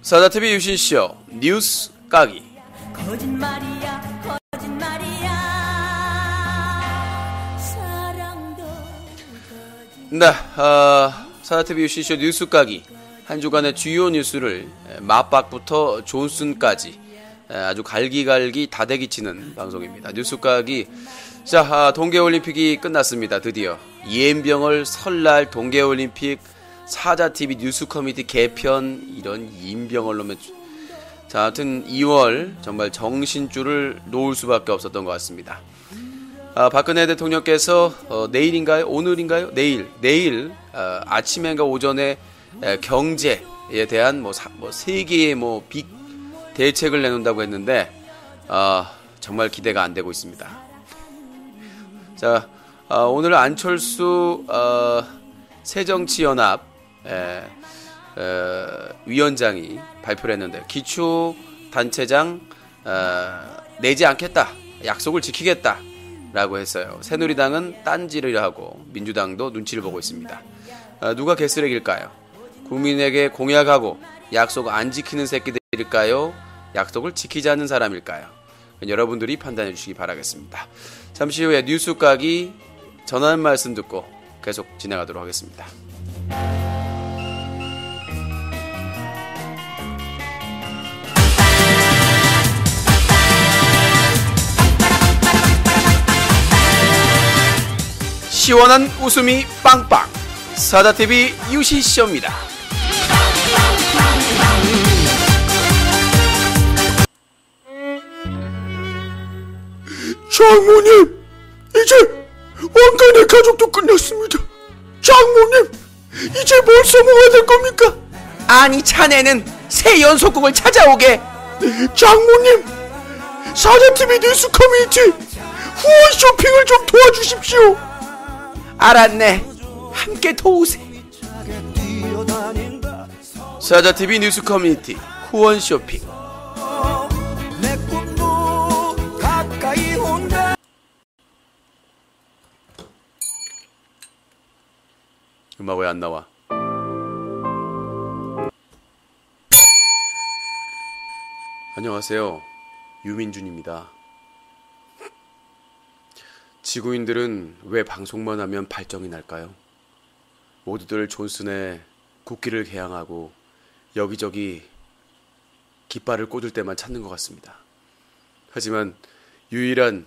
사자TV 유신쇼 뉴스 까기. 거짓말이야 거짓말이야 사랑도 네, 사자TV 유신쇼 뉴스 까기. 한 주간의 주요 뉴스를 맞박부터 존슨까지 아주 갈기갈기 다대기치는 방송입니다. 뉴스 까기. 자, 동계올림픽이 끝났습니다. 드디어 이엠병월 설날 동계올림픽 사자TV 뉴스 커뮤니티 개편. 이런 임병월 놈의. 자, 하여튼 2월 정말 정신줄을 놓을 수밖에 없었던 것 같습니다. 박근혜 대통령께서 내일인가요? 오늘인가요? 내일 아침인가 오전에 경제에 대한 세 개의 빅 대책을 내놓는다고 했는데 정말 기대가 안 되고 있습니다. 자, 오늘 안철수 새정치연합 위원장이 발표를 했는데 기초단체장 내지 않겠다, 약속을 지키겠다 라고 했어요. 새누리당은 딴지를 하고 민주당도 눈치를 보고 있습니다. 누가 개쓰레기일까요? 국민에게 공약하고 약속 안 지키는 새끼들일까요? 약속을 지키지 않는 사람일까요? 여러분들이 판단해 주시기 바라겠습니다. 잠시 후에 뉴스 까기 전하는 말씀 듣고 계속 진행하도록 하겠습니다. 시원한 웃음이 빵빵 사자TV 유시쇼입니다. 장모님, 이제 왕관의 가족도 끝났습니다. 장모님, 이제 뭘 써먹어야 될 겁니까? 아니, 자네는 새 연속곡을 찾아오게. 장모님, 사자TV 뉴스 커뮤니티 후원 쇼핑을 좀 도와주십시오. 알았네, 함께 도우세. 사자TV 뉴스 커뮤니티 후원 쇼핑. 음악 왜 안 나와? 안녕하세요, 유민준입니다. 지구인들은 왜 방송만 하면 발정이 날까요? 모두들 존슨의 국기를 개항하고 여기저기 깃발을 꽂을 때만 찾는 것 같습니다. 하지만 유일한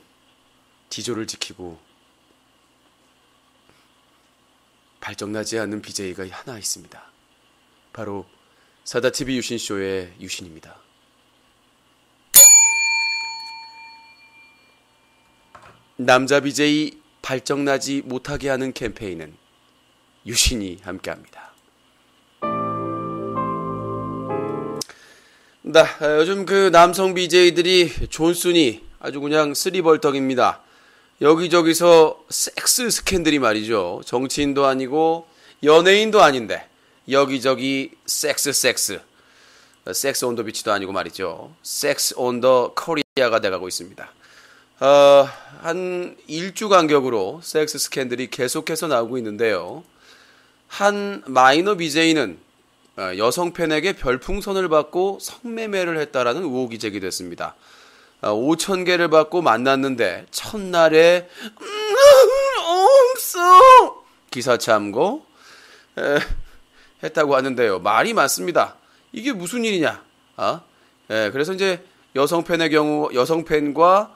지조를 지키고 발정나지 않는 BJ가 하나 있습니다. 바로 사자TV 유신쇼의 유신입니다. 남자 BJ 발정나지 못하게 하는 캠페인은 유신이 함께합니다. 요즘 그 남성 BJ들이 존슨이 아주 그냥 쓰리벌떡입니다. 여기저기서 섹스 스캔들이 말이죠. 정치인도 아니고 연예인도 아닌데 여기저기 섹스 온 더 비치도 아니고 말이죠. 섹스 온 더 코리아가 돼가고 있습니다. 한 일주 간격으로 섹스 스캔들이 계속해서 나오고 있는데요. 한 마이너 BJ는 여성 팬에게 별풍선을 받고 성매매를 했다라는 의혹이 제기됐습니다. 5,000개를 받고 만났는데 첫날에 없어 기사 참고 했다고 하는데요. 말이 많습니다. 이게 무슨 일이냐? 그래서 이제 여성 팬의 경우 여성 팬과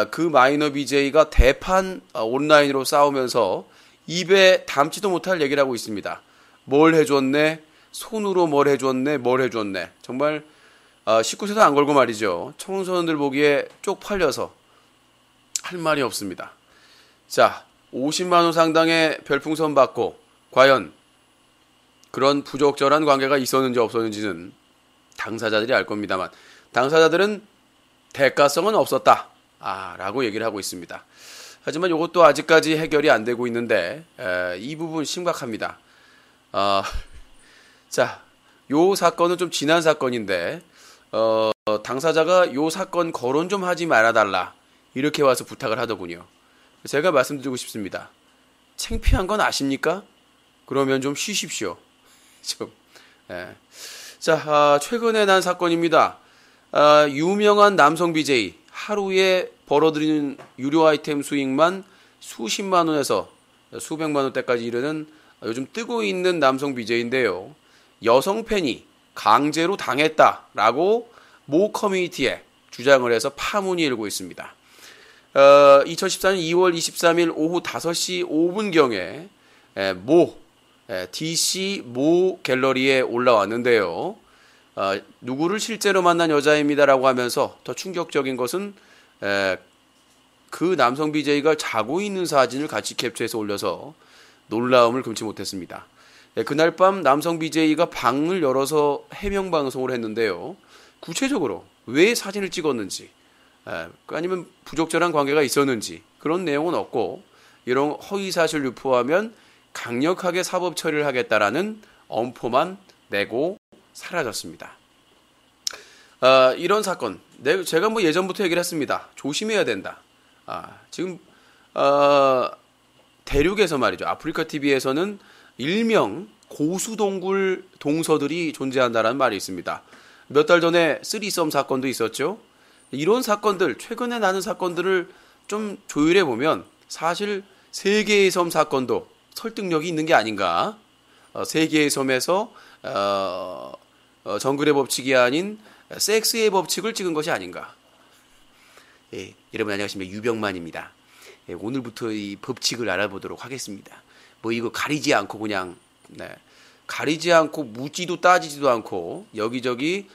그 마이너 BJ가 대판 온라인으로 싸우면서 입에 담지도 못할 얘기를 하고 있습니다. 뭘 해줬네, 손으로 뭘 해줬네. 정말 19세도 안 걸고 말이죠. 청소년들 보기에 쪽팔려서 할 말이 없습니다. 자, 50만 원 상당의 별풍선 받고 과연 그런 부적절한 관계가 있었는지 없었는지는 당사자들이 알 겁니다만 당사자들은 대가성은 없었다 라고 얘기를 하고 있습니다. 하지만 이것도 아직까지 해결이 안 되고 있는데 이 부분 심각합니다. 자, 요 사건은 좀 지난 사건인데 당사자가 요 사건 거론 좀 하지 말아달라 이렇게 와서 부탁을 하더군요. 제가 말씀드리고 싶습니다. 창피한 건 아십니까? 그러면 좀 쉬십시오. 좀 예. 자, 최근에 난 사건입니다. 유명한 남성 BJ 하루에 벌어들이는 유료 아이템 수익만 수십만 원에서 수백만 원대까지 이르는 요즘 뜨고 있는 남성 BJ인데요. 여성 팬이 강제로 당했다라고 모 커뮤니티에 주장을 해서 파문이 일고 있습니다. 2014년 2월 23일 오후 5시 5분경에 DC 모 갤러리에 올라왔는데요. 누구를 실제로 만난 여자입니다라고 하면서 더 충격적인 것은 그 남성 BJ가 자고 있는 사진을 같이 캡처해서 올려서 놀라움을 금치 못했습니다. 그날 밤 남성 BJ가 방을 열어서 해명 방송을 했는데요. 구체적으로 왜 사진을 찍었는지, 아니면 부적절한 관계가 있었는지 그런 내용은 없고, 이런 허위사실 유포하면 강력하게 사법 처리를 하겠다라는 엄포만 내고 사라졌습니다. 이런 사건, 제가 뭐 예전부터 얘기를 했습니다. 조심해야 된다. 지금 대륙에서 말이죠. 아프리카 TV에서는 일명 고수동굴 동서들이 존재한다라는 말이 있습니다. 몇 달 전에 쓰리썸 사건도 있었죠. 이런 사건들, 최근에 나는 사건들을 좀 조율해 보면 사실 세 개의 섬 사건도 설득력이 있는 게 아닌가. 세 개의 섬에서 정글의 법칙이 아닌 섹스의 법칙을 찍은 것이 아닌가. 예, 여러분 안녕하십니까, 유병만입니다. 예, 오늘부터 이 법칙을 알아보도록 하겠습니다. 뭐 이거 가리지 않고 그냥 가리지 않고 묻지도 따지지도 않고 여기저기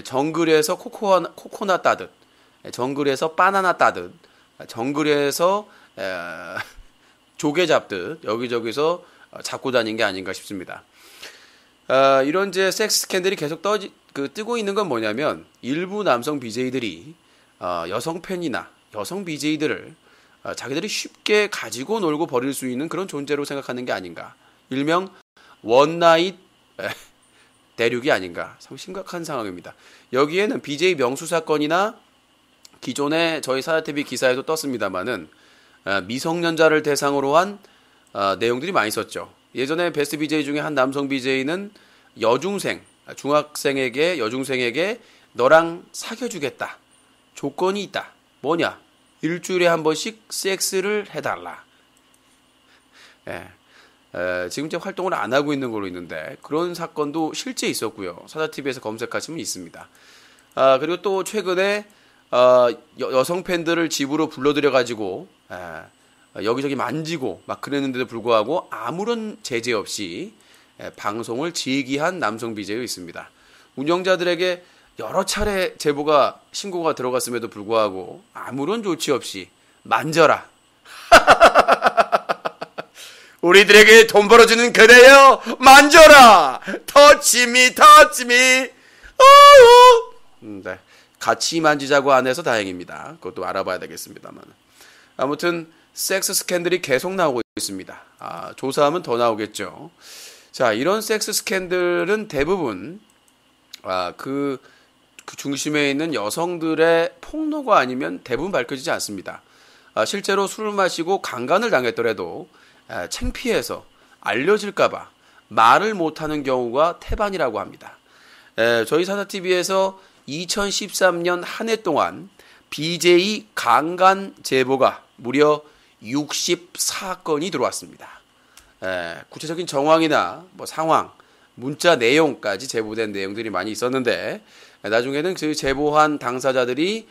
정글에서 코코넛 따듯, 정글에서 바나나 따듯, 정글에서 조개 잡듯 여기저기서 잡고 다닌 게 아닌가 싶습니다. 이런 이제 섹스 스캔들이 계속 뜨고 있는 건 뭐냐면, 일부 남성 BJ들이 여성 팬이나 여성 BJ들을 자기들이 쉽게 가지고 놀고 버릴 수 있는 그런 존재로 생각하는 게 아닌가. 일명 원나잇 대륙이 아닌가. 참 심각한 상황입니다. 여기에는 BJ 명수 사건이나 기존에 저희 사자TV 기사에도 떴습니다만은 미성년자를 대상으로 한 내용들이 많이 있었죠. 예전에 베스트 BJ 중에 한 남성 BJ는 여중생에게 너랑 사귀어주겠다. 조건이 있다. 뭐냐? 일주일에 한 번씩 섹스를 해달라. 지금 이제 활동을 안 하고 있는 걸로 있는데, 그런 사건도 실제 있었고요. 사자TV에서 검색하시면 있습니다. 그리고 또 최근에 여성 팬들을 집으로 불러들여가지고 여기저기 만지고 막 그랬는데도 불구하고 아무런 제재 없이 방송을 제기한 남성 BJ가 있습니다. 운영자들에게 여러 차례 제보가 신고가 들어갔음에도 불구하고 아무런 조치 없이 만져라. 우리들에게 돈 벌어주는 그대여 만져라. 터치미. 네. 같이 만지자고 안 해서 다행입니다. 그것도 알아봐야 되겠습니다만. 아무튼 섹스 스캔들이 계속 나오고 있습니다. 조사하면 더 나오겠죠. 자, 이런 섹스 스캔들은 대부분 그 중심에 있는 여성들의 폭로가 아니면 대부분 밝혀지지 않습니다. 실제로 술을 마시고 강간을 당했더라도 창피해서 알려질까봐 말을 못하는 경우가 태반이라고 합니다. 저희 사자TV에서 2013년 한 해 동안 BJ 강간 제보가 무려 64건이 들어왔습니다. 구체적인 정황이나 뭐 상황, 문자 내용까지 제보된 내용들이 많이 있었는데, 나중에는 그 제보한 당사자들이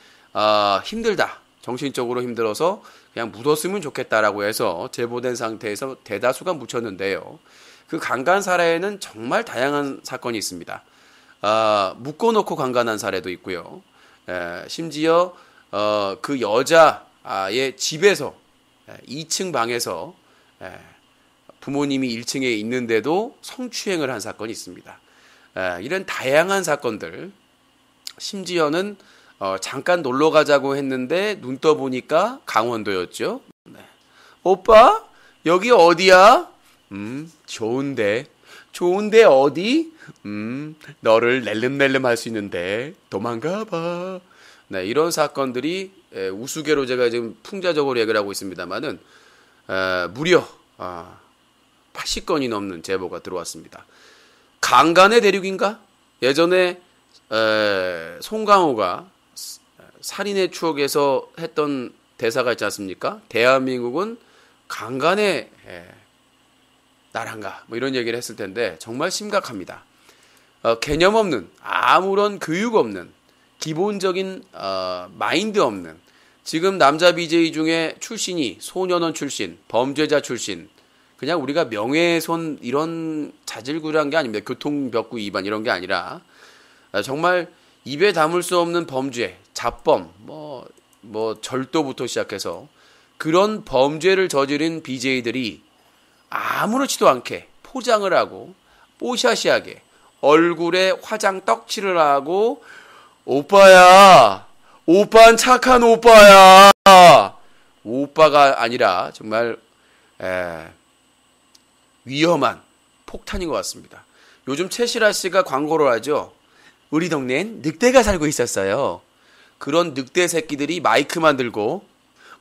힘들다, 정신적으로 힘들어서 그냥 묻었으면 좋겠다라고 해서 제보된 상태에서 대다수가 묻혔는데요. 그 강간 사례에는 정말 다양한 사건이 있습니다. 묶어놓고 강간한 사례도 있고요. 심지어 그 여자의 집에서 2층 방에서 부모님이 1층에 있는데도 성추행을 한 사건이 있습니다. 이런 다양한 사건들, 심지어는 잠깐 놀러 가자고 했는데 눈 떠보니까 강원도였죠. 오빠 여기 어디야? 좋은데 어디? 너를 낼름낼름 할 수 있는데 도망가봐. 네, 이런 사건들이 우스개로 제가 지금 풍자적으로 얘기를 하고 있습니다만은 무려 80건이 넘는 제보가 들어왔습니다. 강간의 대륙인가? 예전에 송강호가 살인의 추억에서 했던 대사가 있지 않습니까? 대한민국은 강간의 나라인가? 뭐 이런 얘기를 했을 텐데 정말 심각합니다. 개념 없는, 아무런 교육 없는, 기본적인 마인드 없는, 지금 남자 BJ 중에 출신이 소년원 출신, 범죄자 출신, 그냥 우리가 명예훼손 이런 자질구레한 게 아닙니다. 교통벽구 위반 이런 게 아니라 정말 입에 담을 수 없는 범죄, 자범, 뭐 절도부터 시작해서 그런 범죄를 저지른 BJ들이 아무렇지도 않게 포장을 하고 뽀샤시하게 얼굴에 화장 떡칠을 하고 오빠야, 오빠는 착한 오빠야. 오빠가 아니라 정말 위험한 폭탄인 것 같습니다. 요즘 최시라 씨가 광고를 하죠. 우리 동네엔 늑대가 살고 있었어요. 그런 늑대 새끼들이 마이크만 들고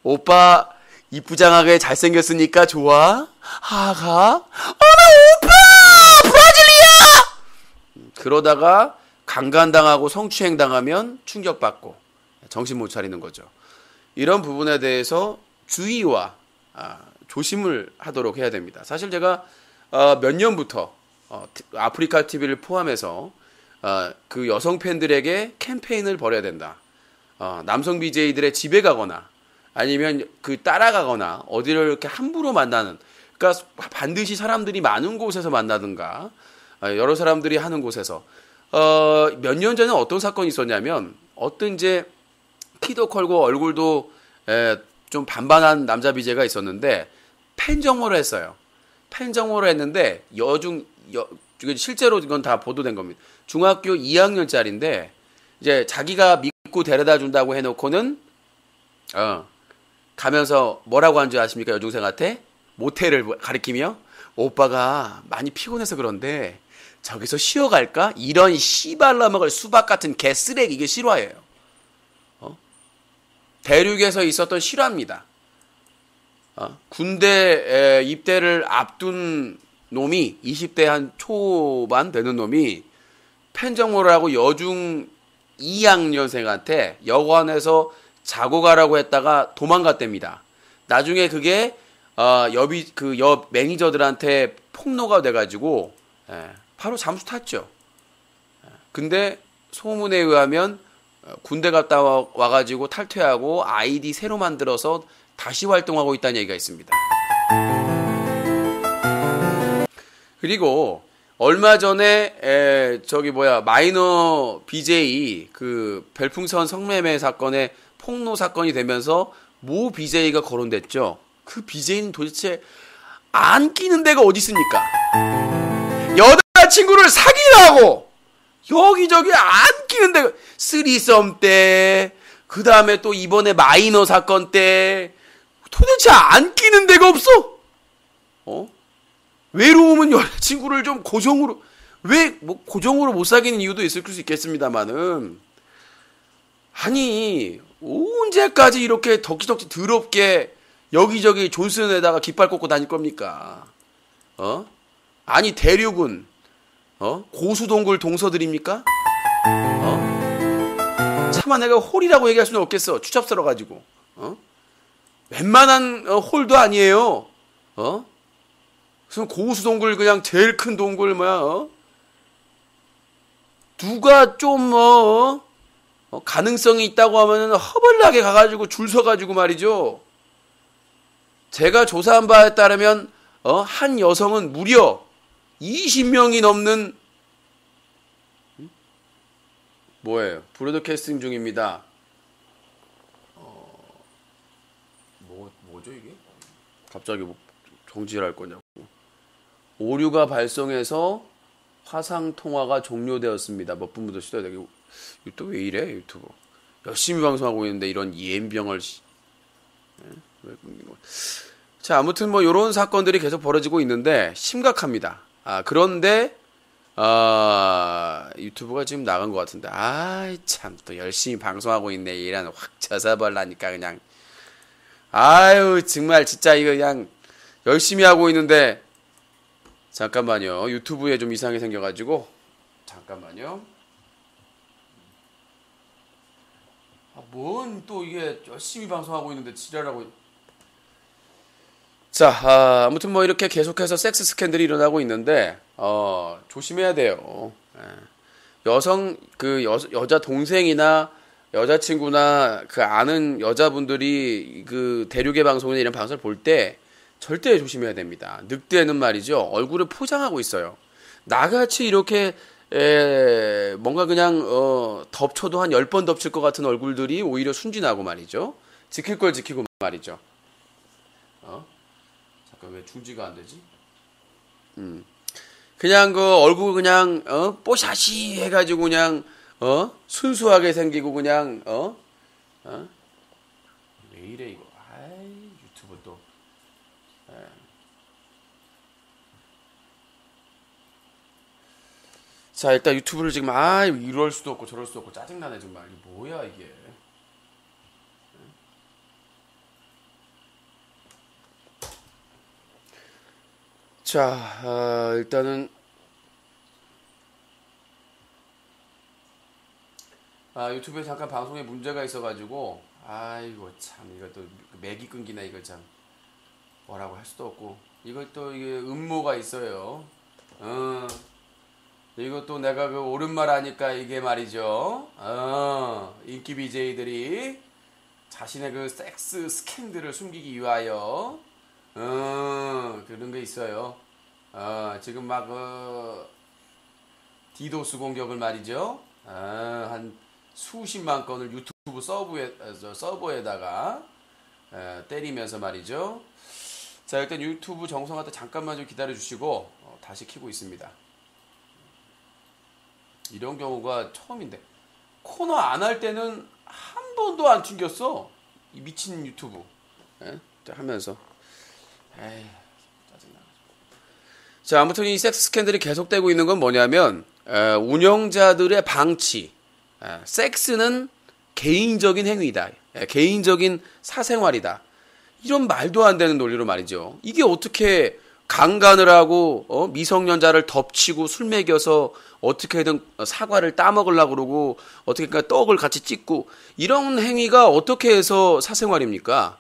오빠 이쁘장하게 잘생겼으니까 좋아? 하가? 어머 오빠! 브라질리아! 그러다가 강간당하고 성추행당하면 충격받고 정신 못 차리는 거죠. 이런 부분에 대해서 주의와 조심을 하도록 해야 됩니다. 사실 제가 몇 년부터 아프리카 TV를 포함해서 그 여성 팬들에게 캠페인을 벌여야 된다. 남성 BJ들의 집에 가거나 아니면 그 따라가거나 어디를 이렇게 함부로 만나는, 그러니까 반드시 사람들이 많은 곳에서 만나든가 여러 사람들이 하는 곳에서 몇 년 전에 어떤 사건이 있었냐면 어떤 이제 키도 커고 얼굴도 좀 반반한 남자 BJ가 있었는데 팬정모를 했어요. 팬정모를 했는데 실제로 이건 다 보도된 겁니다. 중학교 2학년짜리인데 이제 자기가 믿고 데려다 준다고 해놓고는 가면서 뭐라고 한 줄 아십니까? 여중생한테 모텔을 가리키며 오빠가 많이 피곤해서 그런데 저기서 쉬어갈까? 이런 씨발라 먹을 수박 같은 개쓰레기, 이게 실화예요. 대륙에서 있었던 실화입니다. 군대 입대를 앞둔 놈이 20대 한 초반 되는 놈이 팬정모를 하고 여중 2학년생한테 여관에서 자고 가라고 했다가 도망갔답니다. 나중에 그게 옆 매니저들한테 폭로가 돼가지고 바로 잠수 탔죠. 근데 소문에 의하면 군대 갔다 와가지고 탈퇴하고 아이디 새로 만들어서 다시 활동하고 있다는 얘기가 있습니다. 그리고 얼마 전에 마이너 BJ 그 별풍선 성매매 사건에 폭로 사건이 되면서 모 BJ가 거론됐죠. 그 BJ는 도대체 안 끼는 데가 어디 있습니까? 여자친구를 사귀라고 여기저기 안 끼는 데가, 쓰리썸 때, 그 다음에 또 이번에 마이너 사건 때 도대체 안 끼는 데가 없어. 외로우면 여자친구를 좀 고정으로, 고정으로 못 사귀는 이유도 있을 수 있겠습니다만은, 아니 언제까지 이렇게 덕지덕지 더럽게 여기저기 존슨에다가 깃발 꽂고 다닐 겁니까? 아니 대륙은 고수동굴 동서들입니까? 차마 내가 홀이라고 얘기할 수는 없겠어. 추잡스러 가지고. 웬만한 홀도 아니에요. 무슨 고수동굴, 그냥 제일 큰 동굴 누가 좀 가능성이 있다고 하면은 허벌나게 가가지고 줄 서가지고 말이죠. 제가 조사한 바에 따르면 한 여성은 무려 20명이 넘는 뭐예요? 브로드캐스팅 중입니다. 뭐죠 이게? 갑자기 뭐 정지를 할 거냐고. 오류가 발송해서 화상 통화가 종료되었습니다. 몇 분부터 시도해야 또 왜 이래 유튜브? 열심히 방송하고 있는데 이런 예민병을. 자, 아무튼 뭐 이런 사건들이 계속 벌어지고 있는데 심각합니다. 그런데 유튜브가 지금 나간 것 같은데, 참 또 열심히 방송하고 있네. 이란 확 쳐서벌라니까 그냥. 정말 진짜 이거 그냥 열심히 하고 있는데 잠깐만요. 유튜브에 좀 이상이 생겨가지고 잠깐만요. 뭔 또 이게 열심히 방송하고 있는데 지랄하고. 자, 아무튼 뭐 이렇게 계속해서 섹스 스캔들이 일어나고 있는데 조심해야 돼요. 여성 여자 동생이나 여자친구나 그 아는 여자분들이 그 대륙의 방송이나 이런 방송을 볼 때 절대 조심해야 됩니다. 늑대는 말이죠. 얼굴을 포장하고 있어요. 나같이 이렇게 뭔가 그냥 덮쳐도 한 10번 덮칠 것 같은 얼굴들이 오히려 순진하고 말이죠. 지킬 걸 지키고 말이죠. 잠깐 왜 중지가 안 되지? 그냥 그 얼굴 그냥 뽀샤시 해가지고 그냥 순수하게 생기고 그냥 왜 이래 이거. 아이 유튜브 또. 자, 일단 유튜브를 지금 이럴 수도 없고 저럴 수도 없고 짜증나네 정말. 이게 뭐야 이게. 자, 일단은 유튜브에 잠깐 방송에 문제가 있어가지고 아이고 참 이것도 맥이 끊기나 이거 참 뭐라고 할 수도 없고 이걸 또 이게 음모가 있어요. 이것도 내가 그 옳은 말 하니까 이게 말이죠. 인기 BJ들이 자신의 그 섹스 스캔들을 숨기기 위하여 그런 게 있어요. 지금 막 디도스 공격을 말이죠. 한 수십만 건을 유튜브 서버에다가 때리면서 말이죠. 자, 일단 유튜브 정상화 때 잠깐만 좀 기다려 주시고 다시 켜고 있습니다. 이런 경우가 처음인데 코너 안 할 때는 한 번도 안 튕겼어. 이 미친 유튜브 하면서 에이 짜증나. 자, 아무튼 이 섹스 스캔들이 계속되고 있는 건 뭐냐면 운영자들의 방치. 섹스는 개인적인 행위다. 개인적인 사생활이다. 이런 말도 안 되는 논리로 말이죠. 이게 어떻게 강간을 하고 미성년자를 덮치고 술 먹여서 어떻게든 사과를 따먹으려고 그러고 어떻게 떡을 같이 찍고 이런 행위가 어떻게 해서 사생활입니까?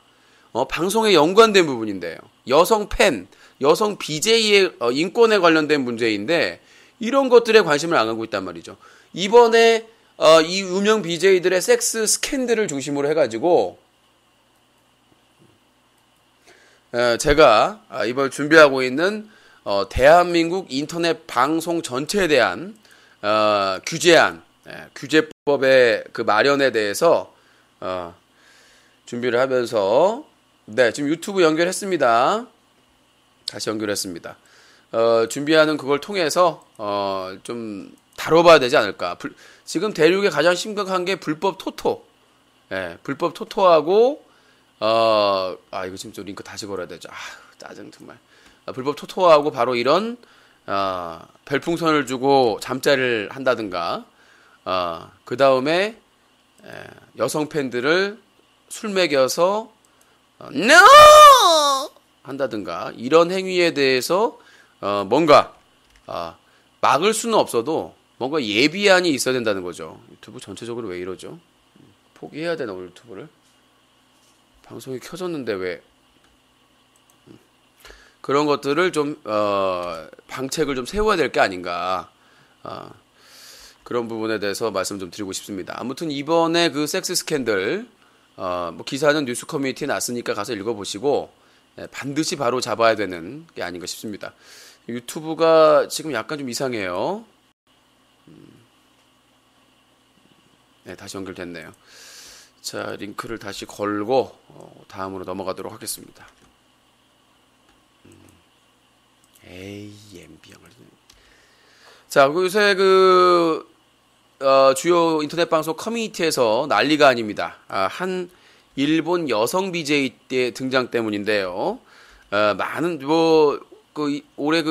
방송에 연관된 부분인데요. 여성 팬, 여성 BJ의 인권에 관련된 문제인데 이런 것들에 관심을 안 갖고 있단 말이죠. 이번에 이 유명 BJ들의 섹스 스캔들을 중심으로 해가지고 제가 이번 준비하고 있는 대한민국 인터넷 방송 전체에 대한 규제안, 규제법의 그 마련에 대해서 준비를 하면서 지금 유튜브 연결했습니다. 다시 연결했습니다. 준비하는 그걸 통해서 좀 다뤄봐야 되지 않을까. 지금 대륙에 가장 심각한 게 불법 토토. 불법 토토하고 이거 지금 좀 링크 다시 걸어야 되죠. 짜증 정말. 불법 토토하고 바로 이런 별풍선을 주고 잠자리를 한다든가 그 다음에 여성 팬들을 술 먹여서 NO! 한다든가 이런 행위에 대해서 뭔가 막을 수는 없어도 뭔가 예비안이 있어야 된다는 거죠. 유튜브 전체적으로 왜 이러죠? 포기해야 되나 오늘 유튜브를? 방송이 켜졌는데 왜 그런 것들을 좀 방책을 좀 세워야 될 게 아닌가 그런 부분에 대해서 말씀 좀 드리고 싶습니다. 아무튼 이번에 그 섹스 스캔들 뭐 기사는 뉴스 커뮤니티에 났으니까 가서 읽어보시고 반드시 바로 잡아야 되는 게 아닌가 싶습니다. 유튜브가 지금 약간 좀 이상해요. 다시 연결됐네요. 자, 링크를 다시 걸고 다음으로 넘어가도록 하겠습니다. MB형을. 자, 요새 주요 인터넷 방송 커뮤니티에서 난리가 아닙니다. 한 일본 여성 BJ 때 등장 때문인데요. 많은 올해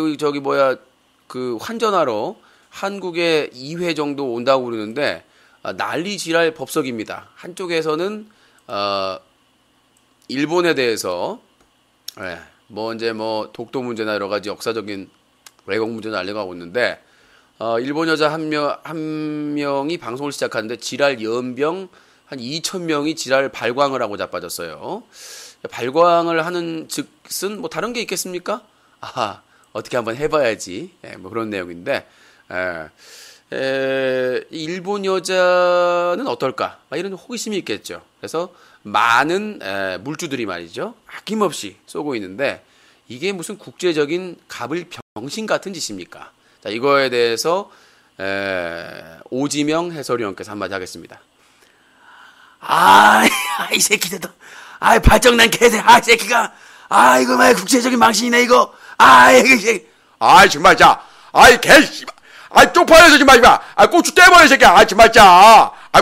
환전하러 한국에 2회 정도 온다고 그러는데 난리 지랄 법석입니다. 한쪽에서는 일본에 대해서 독도 문제나 여러 가지 역사적인 외국 문제도 알려가고 있는데 일본 여자 한 명이 방송을 시작하는데 질환 연병 한 2,000명이 질환 발광을 하고 자빠졌어요. 발광을 하는 즉슨 뭐 다른 게 있겠습니까? 어떻게 한번 해봐야지. 뭐 그런 내용인데 일본 여자는 어떨까? 이런 호기심이 있겠죠. 그래서 많은 물주들이 말이죠. 아낌없이 쏘고 있는데 이게 무슨 국제적인 갑을병신 같은 짓입니까? 자, 이거에 대해서 오지명 해설위원께서 한마디 하겠습니다. 이 새끼들도, 발정난 개새, 이 새끼가, 이거 말 국제적인 망신이네, 이거. 정말, 쪽팔려서 정말, 고추 떼버려, 새끼야. 정말,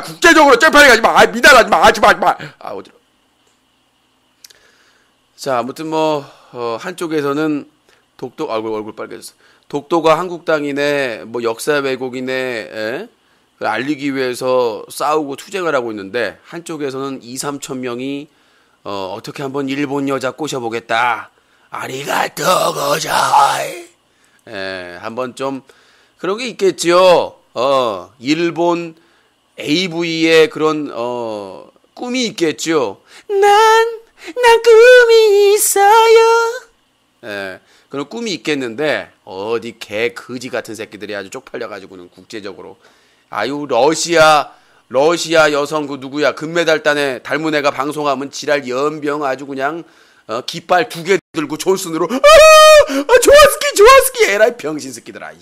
국제적으로 쪽팔려 가지 마. 미달하지 마. 정말. 어디로. 자, 아무튼 한쪽에서는 얼굴 빨개졌어. 독도가 한국 땅이네, 역사 왜곡이네, 알리기 위해서 싸우고 투쟁을 하고 있는데, 한쪽에서는 2-3천 명이, 어떻게 한번 일본 여자 꼬셔보겠다. 아리가또 고자이. 한번 좀, 그런 게 있겠죠. 일본 AV의 그런, 꿈이 있겠죠. 난 꿈이 있어요. 그런 꿈이 있겠는데 어디 개 거지 같은 새끼들이 아주 쪽팔려가지고는 국제적으로 러시아 여성 그 누구야 금메달 단에 닮은 애가 방송하면 지랄 연병 아주 그냥 깃발 2개 들고 존슨으로 좋아스키 에라이 병신 새끼들아.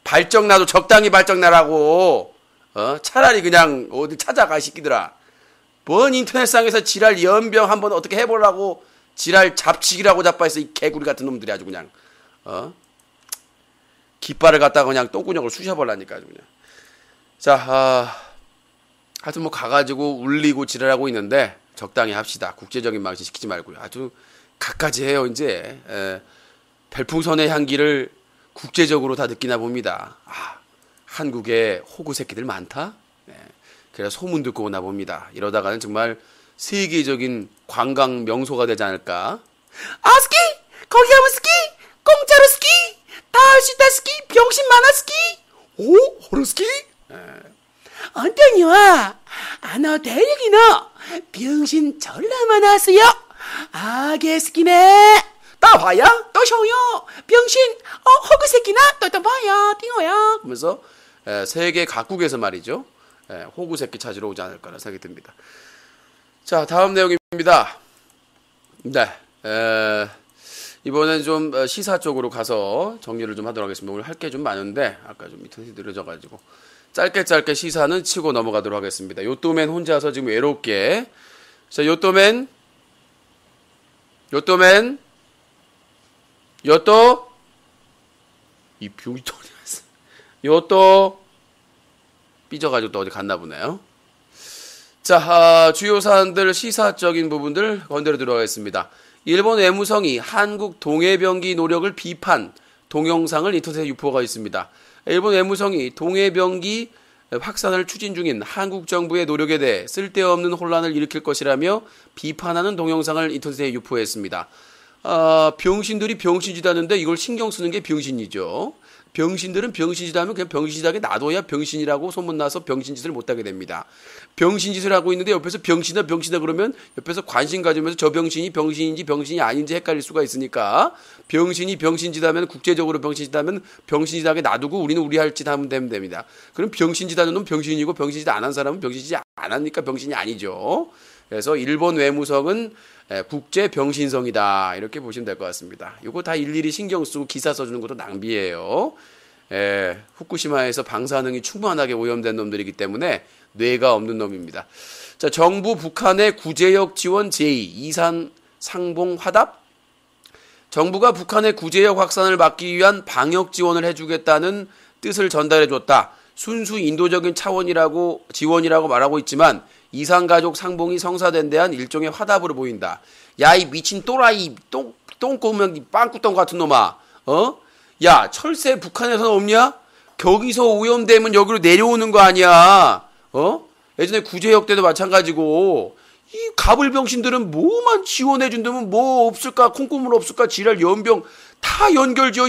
발정나도 적당히 발정나라고. 차라리 그냥 어디 찾아가 새끼들아. 뭔 인터넷상에서 지랄 연병 한번 어떻게 해보려고 지랄 잡치기라고 자빠있어. 이 개구리 같은 놈들이 아주 그냥 깃발을 갖다가 그냥 똥구녕을 쑤셔버라니까 아주 그냥. 자, 하여튼 가가지고 울리고 지랄하고 있는데 적당히 합시다. 국제적인 망신 시키지 말고요. 아주 갖가지 해요 이제. 별풍선의 향기를 국제적으로 다 느끼나 봅니다. 한국에 호구 새끼들 많다. 그래서 소문 듣고 오나 봅니다. 이러다가는 정말 세계적인 관광 명소가 되지 않을까. 스키! 거기 가면 스키! 공짜로 스키! 다 할 수 있다 스키! 병신 많아 스키! 호르스키? 언더니와 너 대륙이 너 병신 졸라 많았어요. 개스키네. 또 봐요? 또 쇼요. 병신 허그 새끼나 또 봐요. 띵어요. 그러면서 세계 각국에서 말이죠. 호구 새끼 찾으러 오지 않을까라는 생각이 듭니다. 자, 다음 내용입니다. 네, 이번엔 좀 시사 쪽으로 가서 정리를 좀 하도록 하겠습니다. 오늘 할 게 좀 많은데 아까 좀 인터넷이 느려져가지고 짧게 시사는 치고 넘어가도록 하겠습니다. 요또맨 혼자서 지금 외롭게. 자, 요또 이 병이 또 어디 갔어? 요또 삐져가지고 또 어디 갔나 보네요. 자, 주요 사안들 시사적인 부분들 건드려 들어가겠습니다. 일본 외무성이 한국 동해병기 노력을 비판 동영상을 인터넷에 유포가 있습니다. 일본 외무성이 동해병기 확산을 추진 중인 한국 정부의 노력에 대해 쓸데없는 혼란을 일으킬 것이라며 비판하는 동영상을 인터넷에 유포했습니다. 병신들이 병신짓하는데 이걸 신경 쓰는 게 병신이죠. 병신들은 병신짓하면 그냥 병신짓하게 놔둬야 병신이라고 소문나서 병신짓을 못하게 됩니다. 병신짓을 하고 있는데 옆에서 병신이다 그러면 옆에서 관심 가지면서 저 병신이 병신인지 병신이 아닌지 헷갈릴 수가 있으니까 병신이 병신짓하면 국제적으로 병신짓하면 병신짓하게 놔두고 우리는 우리 할 짓 하면 되면 됩니다. 그럼 병신짓하는 놈 병신이고 병신짓 안 한 사람은 병신짓 안 하니까 병신이 아니죠. 그래서 일본 외무성은 국제 병신성이다 이렇게 보시면 될 것 같습니다. 이거 다 일일이 신경 쓰고 기사 써주는 것도 낭비예요. 후쿠시마에서 방사능이 충만하게 오염된 놈들이기 때문에 뇌가 없는 놈입니다. 자, 정부 북한의 구제역 지원 제의 이산 상봉 화답. 정부가 북한의 구제역 확산을 막기 위한 방역 지원을 해주겠다는 뜻을 전달해줬다. 순수 인도적인 차원이라고 지원이라고 말하고 있지만 이산가족 상봉이 성사된 데한 일종의 화답으로 보인다. 야, 이 미친 또라이 똥꼬면 빵꾸똥 같은 놈아. 야, 철새 북한에서는 없냐? 거기서 오염되면 여기로 내려오는 거 아니야. 예전에 구제역 때도 마찬가지고 이 가불병신들은 뭐만 지원해준다면 뭐 없을까? 콩고물 없을까? 지랄 연병 다 연결지어.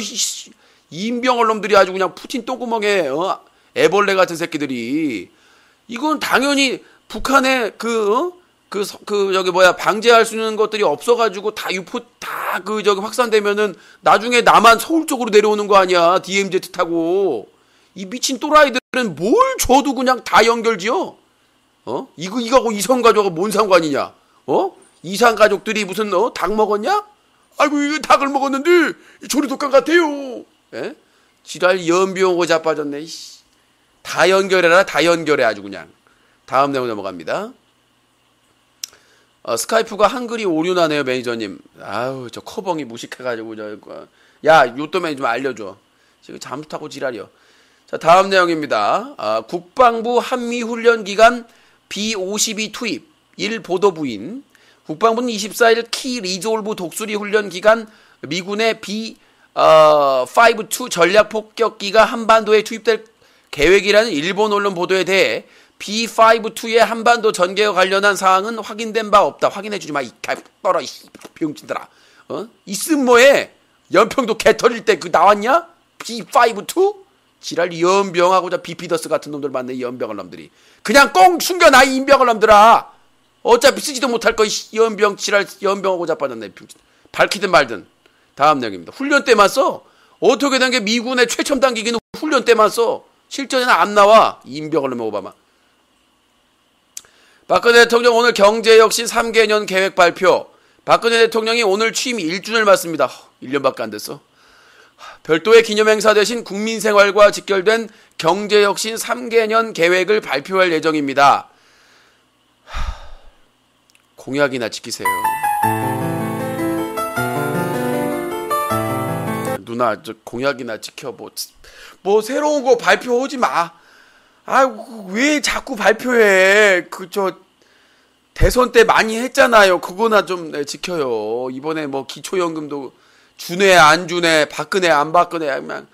인병 언론들이 아주 그냥 푸틴 똥구멍에 애벌레 같은 새끼들이. 이건 당연히 북한의 방제할 수 있는 것들이 없어가지고 다 유포 다 확산되면은 나중에 남한 서울 쪽으로 내려오는 거 아니야. DMZ 타고. 이 미친 또라이들은 뭘 줘도 그냥 다 연결지어. 이거하고 이성 가족하고 뭔 상관이냐? 이상 가족들이 무슨 닭 먹었냐? 아이고 이거 닭을 먹었는데 조류독감 같아요. 예? 지랄 연병하고 자빠졌네. 다 연결해라. 다 연결해 아주 그냥. 다음 내용 넘어갑니다. 스카이프가 한글이 오류나네요 매니저님. 아우 저 커벙이 무식해가지고 야 요또맨 좀 알려줘. 지금 잠수타고 지랄이요. 자 다음 내용입니다. 국방부 한미훈련 기간 B-52 투입 1 보도부인. 국방부는 24일 키 리졸브 독수리 훈련 기간 미군의 B-52 전략폭격기가 한반도에 투입될 계획이라는 일본 언론 보도에 대해 B-52의 한반도 전개와 관련한 사항은 확인된 바 없다. 확인해주지 마. 이 개떨어 이 병신들아. 있음 뭐해? 연평도 개털릴 때 나왔냐? B-52? 지랄 연병하고 비피더스 같은 놈들 많네. 연병을 놈들이. 그냥 꽁 숨겨놔 이 인병을 놈들아. 어차피 쓰지도 못할 거 연병 지랄 연병하고 자빠졌네. 밝히든 말든. 다음 내용입니다. 훈련 때만 써. 어떻게 된 게 미군의 최첨 단기기는 훈련 때만 써. 실전에는 안 나와. 인병을 놈 오바마. 박근혜 대통령 오늘 경제혁신 3개년 계획 발표. 박근혜 대통령이 오늘 취임 1주년을 맞습니다. 1년밖에 안 됐어. 별도의 기념행사 대신 국민생활과 직결된 경제혁신 3개년 계획을 발표할 예정입니다. 공약이나 지키세요. 누나 저 공약이나 지켜. 뭐 새로운 거 발표하지 마. 아이고 왜 자꾸 발표해. 대선 때 많이 했잖아요. 그거나 좀 지켜요. 이번에 뭐 기초연금도 주네 안 주네 박근혜 안 박근혜 그냥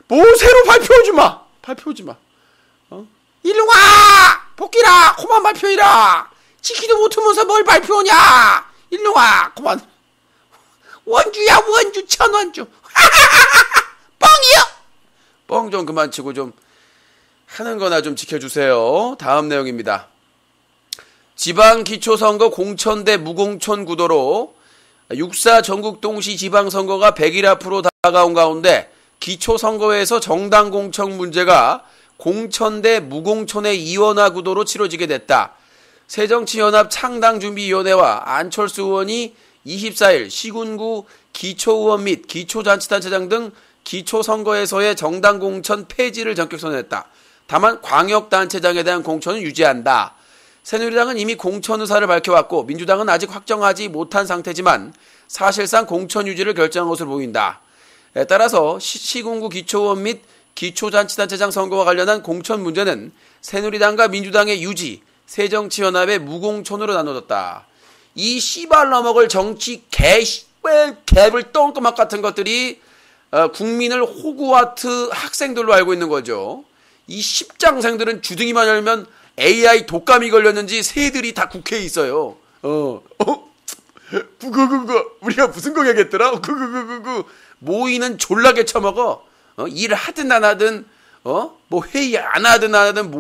뭐 새로 발표하지 마. 발표하지 마. 일로 와 복귀라. 그만 발표해라. 지키도 못하면서 뭘 발표하냐. 일로 와 그만. 원주야 원주 천원주. 뻥이요. 뻥 좀 그만 치고 좀 하는 거나 좀 지켜주세요. 다음 내용입니다. 지방기초선거 공천 대 무공천 구도로 6.4 전국동시 지방선거가 100일 앞으로 다가온 가운데 기초선거에서 정당 공천 문제가 공천 대 무공천의 이원화 구도로 치러지게 됐다. 새정치연합 창당준비위원회와 안철수 의원이 24일 시군구 기초의원 및 기초자치단체장 등 기초선거에서의 정당 공천 폐지를 전격 선언했다. 다만 광역단체장에 대한 공천은 유지한다. 새누리당은 이미 공천 의사를 밝혀왔고 민주당은 아직 확정하지 못한 상태지만 사실상 공천 유지를 결정한 것으로 보인다. 따라서 시군구 기초의원 및 기초자치단체장 선거와 관련한 공천 문제는 새누리당과 민주당의 유지, 새정치연합의 무공천으로 나눠졌다. 이 씨발 넘어갈 정치 개불 똥끄막 같은 것들이 국민을 호구와트 학생들로 알고 있는 거죠. 이 십장생들은 주둥이만 열면 AI 독감이 걸렸는지 새들이 다 국회에 있어요. 우리가 무슨 공약했더라? 모이는 졸라게 처먹어. 일을 하든 안 하든 뭐 회의 안 하든 안 하든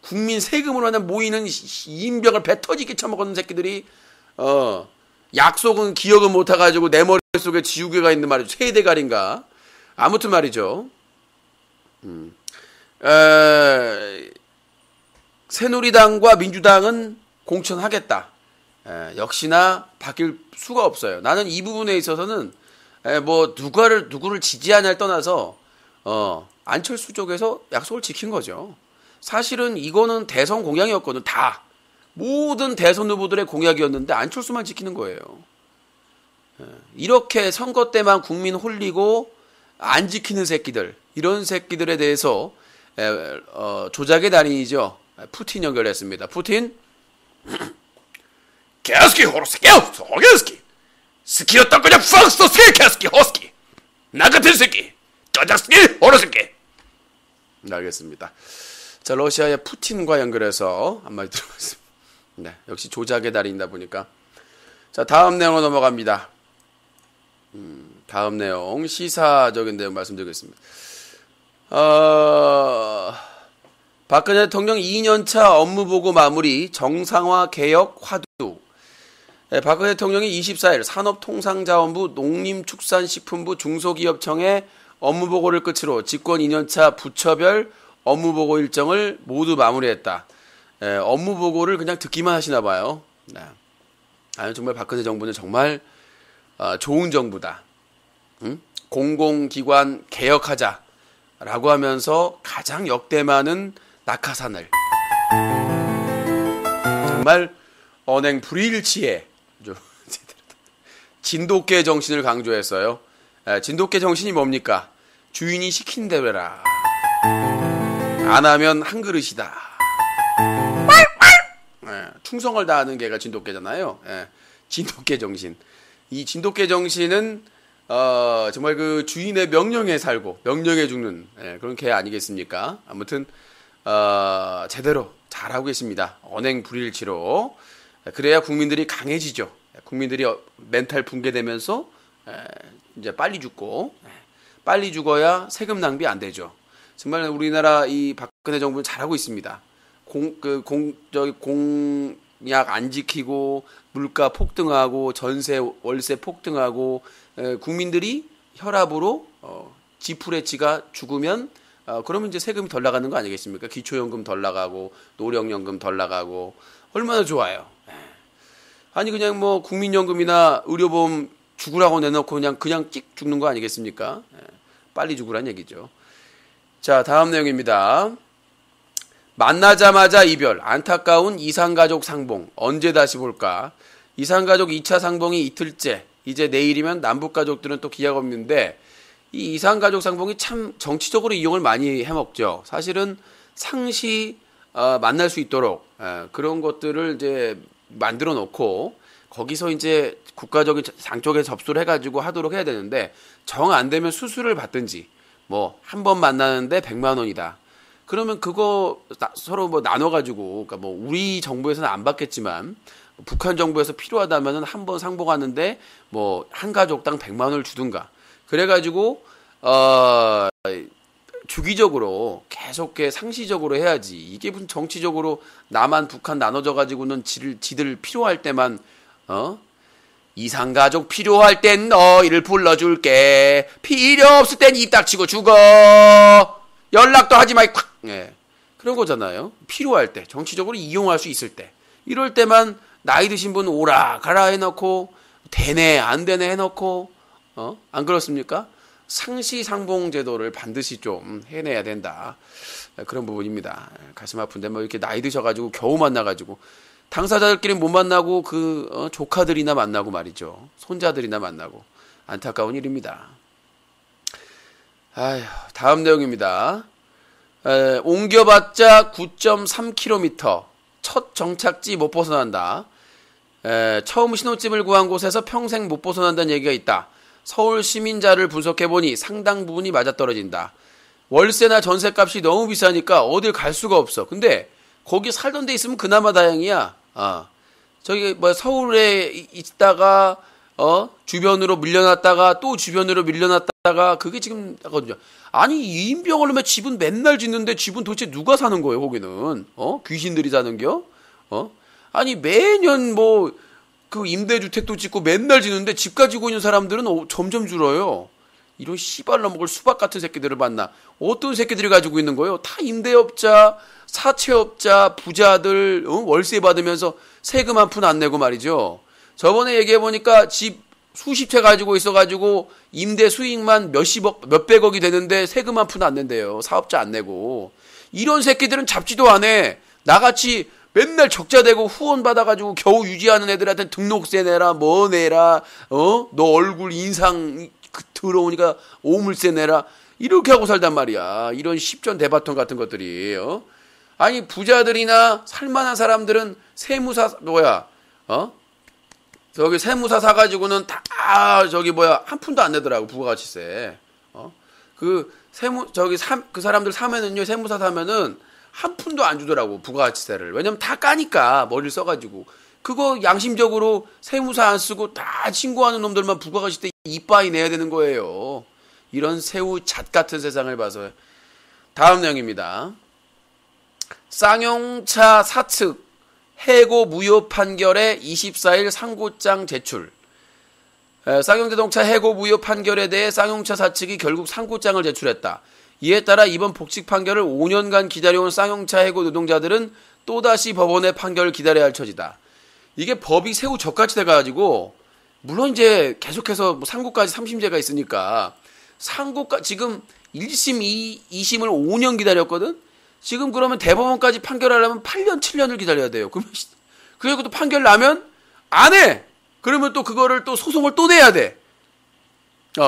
국민 세금으로 하는 모이는 인병을 배 터지게 처먹는 새끼들이 약속은 기억은 못 해가지고 내 머릿속에 지우개가 있는 말이죠. 세대가리인가. 아무튼 말이죠. 새누리당과 민주당은 공천하겠다. 역시나 바뀔 수가 없어요. 나는 이 부분에 있어서는 뭐 누구를 지지하냐를 떠나서 안철수 쪽에서 약속을 지킨 거죠. 사실은 이거는 대선 공약이었거든. 다 모든 대선 후보들의 공약이었는데 안철수만 지키는 거예요. 이렇게 선거 때만 국민 홀리고 안 지키는 새끼들, 이런 새끼들에 대해서 조작의 달인이죠. 푸틴 연결했습니다. 푸틴. 개스키 호르스키 호르스키 스키였던 그냥 팍스 스키 개스키 호스키 나 같은 새끼 저작스키 호르스키. 네, 알겠습니다. 자, 러시아의 푸틴과 연결해서 한마디 들어봤습니다. 네, 역시 조작의 달인이다 보니까. 자, 다음 내용으로 넘어갑니다. 다음 내용 시사적인 내용 말씀드리겠습니다. 박근혜 대통령 2년차 업무보고 마무리 정상화 개혁 화두. 박근혜 대통령이 24일 산업통상자원부 농림축산식품부 중소기업청의 업무보고를 끝으로 집권 2년차 부처별 업무보고 일정을 모두 마무리했다. 업무보고를 그냥 듣기만 하시나 봐요. 정말 박근혜 정부는 정말 좋은 정부다. 공공기관 개혁하자라고 하면서 가장 역대 많은 낙하산을 정말 언행 불일치에 진돗개 정신을 강조했어요. 진돗개 정신이 뭡니까? 주인이 시킨 대로 해라. 안 하면 한 그릇이다. 충성을 다하는 개가 진돗개잖아요. 진돗개 정신. 이 진돗개 정신은 정말 그 주인의 명령에 살고 명령에 죽는 그런 개 아니겠습니까? 아무튼 제대로 잘하고 계십니다. 언행 불일치로. 그래야 국민들이 강해지죠. 국민들이 멘탈 붕괴되면서 이제 빨리 죽고 빨리 죽어야 세금 낭비 안 되죠. 정말 우리나라 이 박근혜 정부는 잘하고 있습니다. 공약 안 지키고 물가 폭등하고 전세 월세 폭등하고 국민들이 혈압으로 지푸레치가 죽으면 그러면 이제 세금이 덜 나가는 거 아니겠습니까? 기초연금 덜 나가고 노령연금 덜 나가고 얼마나 좋아요. 아니 그냥 뭐 국민연금이나 의료보험 죽으라고 내놓고 그냥 찍 죽는 거 아니겠습니까? 빨리 죽으란 얘기죠. 자, 다음 내용입니다. 만나자마자 이별, 안타까운 이상가족 상봉, 언제 다시 볼까? 이상가족 2차 상봉이 이틀째, 이제 내일이면 남북가족들은 또 기약 없는데 이 이상가족 상봉이 참 정치적으로 이용을 많이 해먹죠. 사실은 상시 만날 수 있도록 그런 것들을 이제 만들어 놓고 거기서 이제 국가적인 장쪽에 접수를 해가지고 하도록 해야 되는데 정 안 되면 수수료를 받든지 뭐 한 번 만나는데 100만 원이다. 그러면 그거 서로 뭐 나눠가지고 그러니까 뭐 우리 정부에서는 안 받겠지만 북한 정부에서 필요하다면은 한 번 상봉하는데 뭐 한 가족당 100만 원을 주든가 그래가지고 주기적으로 계속 상시적으로 해야지. 이게 무슨 정치적으로 남한 북한 나눠져 가지고는 지들 필요할 때만 이상가족 필요할 땐 너희를 불러줄게. 필요 없을 땐 입 닥치고 죽어. 연락도 하지 마. 그런 거잖아요. 필요할 때 정치적으로 이용할 수 있을 때 이럴 때만 나이 드신 분 오라 가라 해놓고 되네 안 되네 해놓고 안 그렇습니까? 상시 상봉 제도를 반드시 좀 해내야 된다. 그런 부분입니다. 가슴 아픈데 뭐 이렇게 나이 드셔가지고 겨우 만나가지고 당사자들끼리 못 만나고 조카들이나 만나고 말이죠. 손자들이나 만나고 안타까운 일입니다. 아휴, 다음 내용입니다. 옮겨봤자 9.3km 첫 정착지 못 벗어난다. 처음 신혼집을 구한 곳에서 평생 못 벗어난다는 얘기가 있다. 서울 시민자를 분석해보니 상당 부분이 맞아떨어진다. 월세나 전세값이 너무 비싸니까 어딜 갈 수가 없어. 근데 거기 살던 데 있으면 그나마 다행이야. 저기 뭐 서울에 있다가 주변으로 밀려났다가 또 주변으로 밀려났다가 그게 지금 하거든요. 아니 이인병을 하면 집은 맨날 짓는데 집은 도대체 누가 사는 거예요? 거기는 귀신들이 사는겨? 아니 매년 뭐 그 임대주택도 짓고 맨날 짓는데 집 가지고 있는 사람들은 점점 줄어요. 이런 씨발로 먹을 수박 같은 새끼들을 만나. 어떤 새끼들이 가지고 있는 거예요? 다 임대업자, 사채업자, 부자들 월세 받으면서 세금 한 푼 안 내고 말이죠. 저번에 얘기해보니까 집 수십 채 가지고 있어가지고 임대 수익만 몇백억이 되는데 세금 한 푼 안 낸대요. 사업자 안 내고. 이런 새끼들은 잡지도 안 해. 나같이 맨날 적자되고 후원 받아가지고 겨우 유지하는 애들한테 등록세 내라 뭐 내라 너 얼굴 인상 들어오니까 오물세 내라 이렇게 하고 살단 말이야. 이런 십전 대바통 같은 것들이 아니 부자들이나 살만한 사람들은 세무사 저기 세무사 사가지고는 다 한 푼도 안 내더라고. 부가가치세. 그 사람들 사면은요, 세무사 사면은 한 푼도 안 주더라고. 부가가치세를. 왜냐면 다 까니까 머리를 써가지고. 그거 양심적으로 세무사 안 쓰고 다 신고하는 놈들만 부과가실 때 이빠이 내야 되는 거예요. 이런 새우 잣 같은 세상을 봐서. 다음 내용입니다. 쌍용차 사측 해고 무효 판결에 24일 상고장 제출. 쌍용자동차 해고 무효 판결에 대해 쌍용차 사측이 결국 상고장을 제출했다. 이에 따라 이번 복직 판결을 5년간 기다려온 쌍용차 해고 노동자들은 또다시 법원의 판결을 기다려야 할 처지다. 이게 법이 새우 젓같이 돼가지고, 물론 이제 계속해서 뭐 상고까지 3심제가 있으니까, 지금 1심, 2심을 5년 기다렸거든? 지금 그러면 대법원까지 판결하려면 8년, 7년을 기다려야 돼요. 그리고 또 판결 나면 안 해! 그러면 또 그거를 또 소송을 또 내야 돼.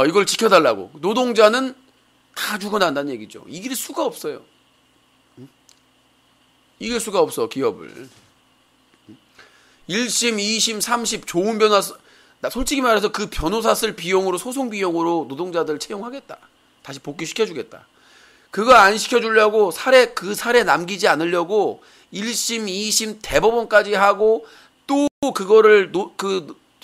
이걸 지켜달라고. 노동자는 다 죽어난다는 얘기죠. 이길 수가 없어요. 이길 수가 없어, 기업을. 1심, 2심, 3심 좋은 변호사, 나 솔직히 말해서 그 변호사 쓸 비용으로, 소송 비용으로 노동자들 채용하겠다. 다시 복귀시켜주겠다. 그거 안 시켜주려고 그 사례 남기지 않으려고 1심, 2심 대법원까지 하고 또 그거를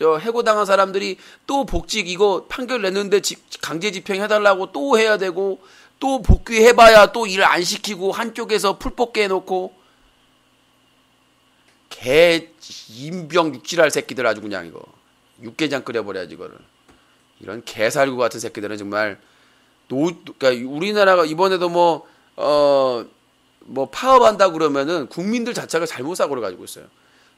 해고당한 사람들이 또 복직 이거 판결 냈는데 강제 집행해달라고 또 해야 되고 또 복귀해봐야 또 일 안 시키고 한쪽에서 풀뽑게 해놓고 개 인병 육질할 새끼들 아주 그냥 이거 육개장 끓여버려야지 이거를. 이런 개살구 같은 새끼들은 정말 그러니까 우리나라가 이번에도 뭐 파업한다 그러면은 국민들 자체가 잘못 사고를 가지고 있어요.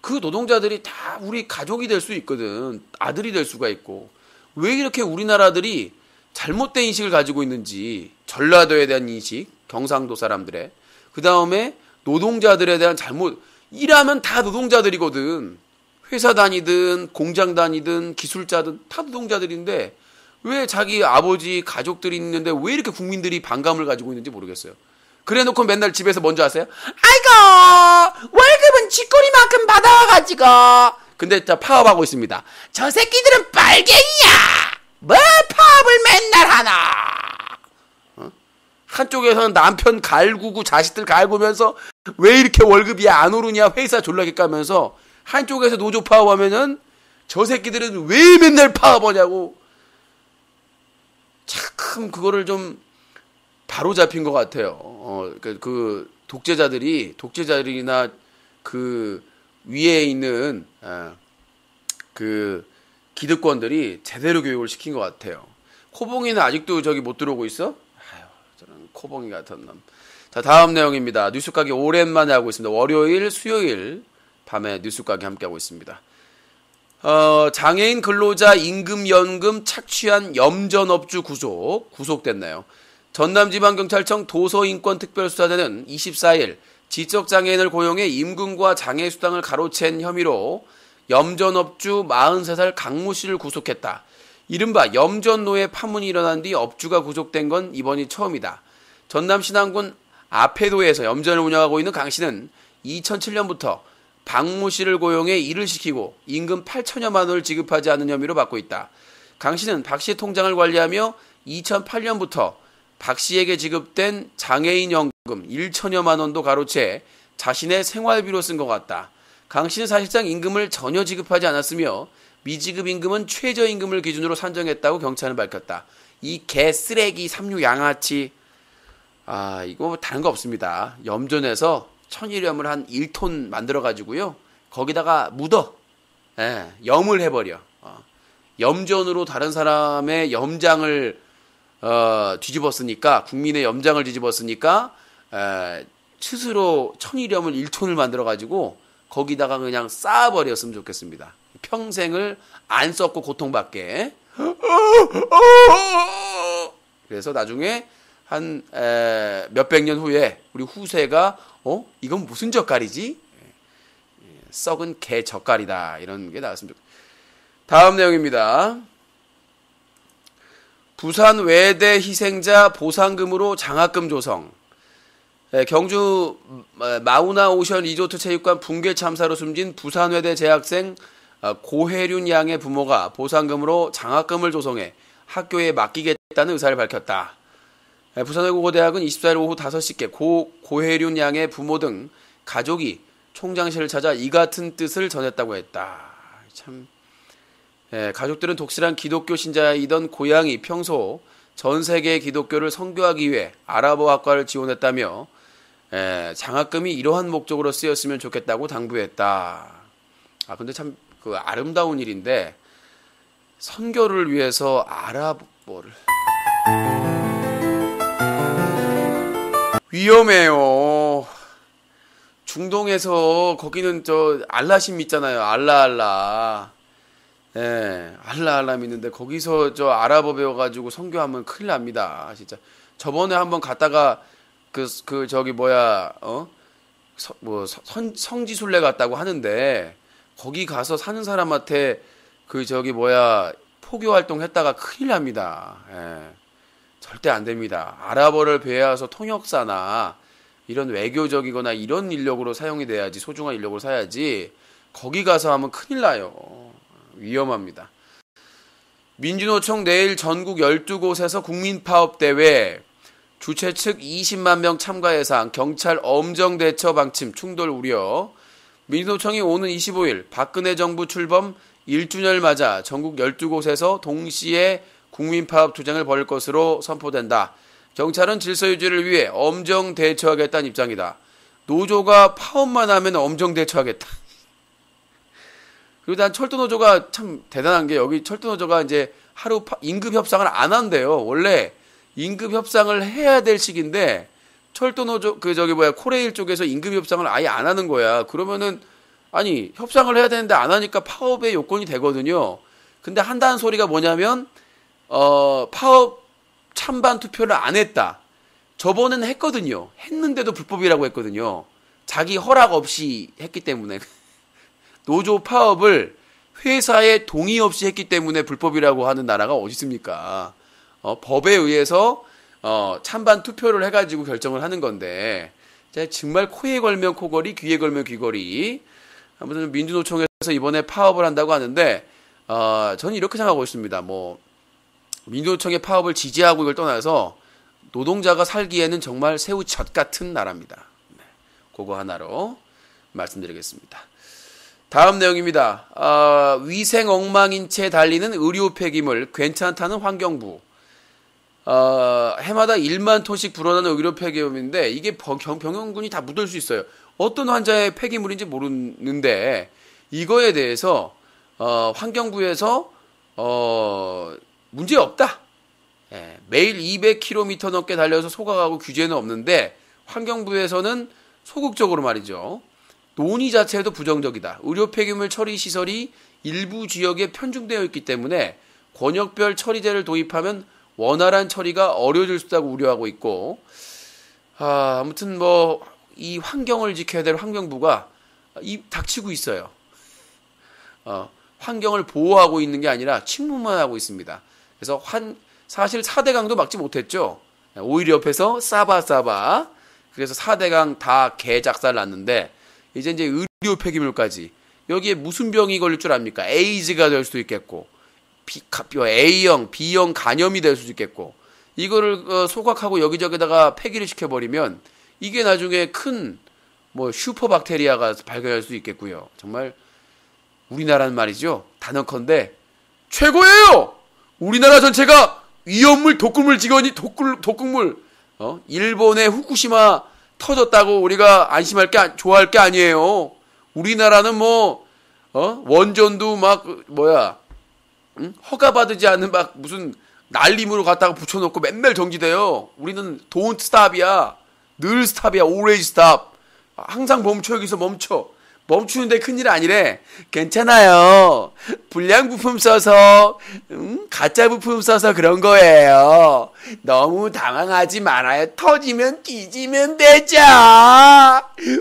그 노동자들이 다 우리 가족이 될 수 있거든. 아들이 될 수가 있고. 왜 이렇게 우리나라들이 잘못된 인식을 가지고 있는지, 전라도에 대한 인식, 경상도 사람들의, 그 다음에 노동자들에 대한 일하면 다 노동자들이거든. 회사 다니든 공장 다니든 기술자든 다 노동자들인데 왜 자기 아버지 가족들이 있는데 왜 이렇게 국민들이 반감을 가지고 있는지 모르겠어요. 그래놓고 맨날 집에서 먼저 하세요. 아이고 월급은 쥐꼬리만큼 받아와가지고. 근데 진짜 파업하고 있습니다. 저 새끼들은 빨갱이야. 뭐 파업을 맨날 하나. 한쪽에서는 남편 갈구고 자식들 갈구면서 왜 이렇게 월급이 안 오르냐 회사 졸라게 까면서, 한쪽에서 노조 파업하면은 저 새끼들은 왜 맨날 파업하냐고. 참 그거를 좀 바로 잡힌 것 같아요. 그 독재자들이나 그 위에 있는 그 기득권들이 제대로 교육을 시킨 것 같아요. 코봉이는 아직도 저기 못 들어오고 있어? 아유, 저는 코봉이 같은 놈. 자, 다음 내용입니다. 뉴스가게 오랜만에 하고 있습니다. 월요일, 수요일 밤에 뉴스가게 함께하고 있습니다. 장애인 근로자 임금연금 착취한 염전업주 구속됐나요? 전남지방경찰청 도서인권특별수사대는 24일 지적장애인을 고용해 임금과 장애수당을 가로챈 혐의로 염전업주 43살 강모 씨를 구속했다. 이른바 염전노예 파문이 일어난 뒤 업주가 구속된 건 이번이 처음이다. 전남 신안군 아페도에서 염전을 운영하고 있는 강 씨는 2007년부터 박모 씨를 고용해 일을 시키고 임금 8천여만 원을 지급하지 않는 혐의로 받고 있다. 강 씨는 박 씨의 통장을 관리하며 2008년부터 박 씨에게 지급된 장애인 연금 1천여만 원도 가로채 자신의 생활비로 쓴 것 같다. 강 씨는 사실상 임금을 전혀 지급하지 않았으며 미지급 임금은 최저임금을 기준으로 산정했다고 경찰은 밝혔다. 이 개쓰레기 삼류 양아치. 이거 다른 거 없습니다. 염전에서 천일염을 한 1톤 만들어가지고요. 거기다가 묻어. 염을 해버려. 염전으로 다른 사람의 염장을 뒤집었으니까, 국민의 염장을 뒤집었으니까, 스스로 천일염을 1톤을 만들어가지고 거기다가 그냥 쌓아버렸으면 좋겠습니다. 평생을 안 썼고 고통받게. 그래서 나중에 한 몇백 년 후에 우리 후세가 이건 무슨 젓갈이지? 썩은 개 젓갈이다. 이런 게 나왔으면 좋겠습니다. 다음 내용입니다. 부산 외대 희생자 보상금으로 장학금 조성. 경주 마우나 오션 리조트 체육관 붕괴 참사로 숨진 부산외대 재학생 고혜륜 양의 부모가 보상금으로 장학금을 조성해 학교에 맡기겠다는 의사를 밝혔다. 부산외고대학은 24일 오후 5시께 고혜륜 양의 부모 등 가족이 총장실을 찾아 이 같은 뜻을 전했다고 했다. 참, 가족들은 독실한 기독교 신자이던 고향이 평소 전 세계의 기독교를 선교하기 위해 아랍어 학과를 지원했다며 장학금이 이러한 목적으로 쓰였으면 좋겠다고 당부했다. 근데 참 그 아름다운 일인데 선교를 위해서 아랍어를 위험해요. 중동에서 거기는 저 알라심 있잖아요. 알라. 알라 믿는데 거기서 저 아랍어 배워가지고 선교하면 큰일 납니다. 진짜. 저번에 한번 갔다가 성지순례 갔다고 하는데 거기 가서 사는 사람한테 포교 활동 했다가 큰일 납니다. 절대 안 됩니다. 아랍어를 배워서 통역사나 이런 외교적이거나 이런 인력으로 사용이 돼야지, 소중한 인력으로 사야지, 거기 가서 하면 큰일 나요. 위험합니다. 민주노총 내일 전국 12곳에서 국민파업대회, 주최 측 20만 명 참가 예상, 경찰 엄정 대처 방침, 충돌 우려. 민주노총이 오는 25일 박근혜 정부 출범 1주년을 맞아 전국 12곳에서 동시에 국민파업 투쟁을 벌일 것으로 선포된다. 경찰은 질서 유지를 위해 엄정 대처하겠다는 입장이다. 노조가 파업만 하면 엄정 대처하겠다. 그리고 난 철도노조가 참 대단한 게, 여기 철도노조가 이제 하루 임금 협상을 안 한대요. 원래 임금 협상을 해야 될 시기인데 철도노조 코레일 쪽에서 임금 협상을 아예 안 하는 거야. 그러면은 아니 협상을 해야 되는데 안 하니까 파업의 요건이 되거든요. 근데 한다는 소리가 뭐냐면 파업 찬반 투표를 안 했다. 저번에는 했거든요. 했는데도 불법이라고 했거든요. 자기 허락 없이 했기 때문에. 노조 파업을 회사의 동의 없이 했기 때문에 불법이라고 하는 나라가 어디 있습니까? 법에 의해서 찬반 투표를 해가지고 결정을 하는 건데, 정말 코에 걸면 코걸이, 귀에 걸면 귀걸이. 아무튼 민주노총에서 이번에 파업을 한다고 하는데, 저는 이렇게 생각하고 있습니다. 민주노총의 파업을 지지하고 이걸 떠나서 노동자가 살기에는 정말 새우젓 같은 나라입니다. 그거 하나로 말씀드리겠습니다. 다음 내용입니다. 위생 엉망인 채 달리는 의료 폐기물 괜찮다는 환경부. 해마다 1만 톤씩 불어나는 의료 폐기물인데 이게 병원군이 다 묻을 수 있어요. 어떤 환자의 폐기물인지 모르는데 이거에 대해서 환경부에서 문제 없다. 매일 200km 넘게 달려서 소각하고 규제는 없는데 환경부에서는 소극적으로 말이죠. 논의 자체도 부정적이다. 의료 폐기물 처리 시설이 일부 지역에 편중되어 있기 때문에 권역별 처리제를 도입하면 원활한 처리가 어려워질 수 있다고 우려하고 있고, 아무튼 이 환경을 지켜야 될 환경부가 닥치고 있어요. 환경을 보호하고 있는 게 아니라 침묵만 하고 있습니다. 그래서 사실 4대강도 막지 못했죠. 오히려 옆에서 싸바. 그래서 4대강 다 개작살 났는데 이제 의료 폐기물까지. 여기에 무슨 병이 걸릴 줄 압니까? 에이즈가 될 수도 있겠고, A형, B형 간염이 될 수도 있겠고, 이거를 소각하고 여기저기다가 폐기를 시켜버리면 이게 나중에 큰 슈퍼박테리아가 발견할 수도 있겠고요. 정말 우리나라는 말이죠. 단언컨대 최고예요. 우리나라 전체가 위험물, 독극물 직원이 독극물. 일본의 후쿠시마 터졌다고 우리가 좋아할 게 아니에요. 우리나라는 원전도 허가받지 않은 무슨 난림으로 갖다가 붙여놓고 맨날 정지돼요. 우리는 don't stop이야. 늘 스탑이야. always stop. 항상 멈춰. 여기서 멈추는데 큰일 아니래. 괜찮아요. 불량 부품 써서 가짜 부품 써서 그런 거예요. 너무 당황하지 말아요. 터지면 뒤지면 되죠.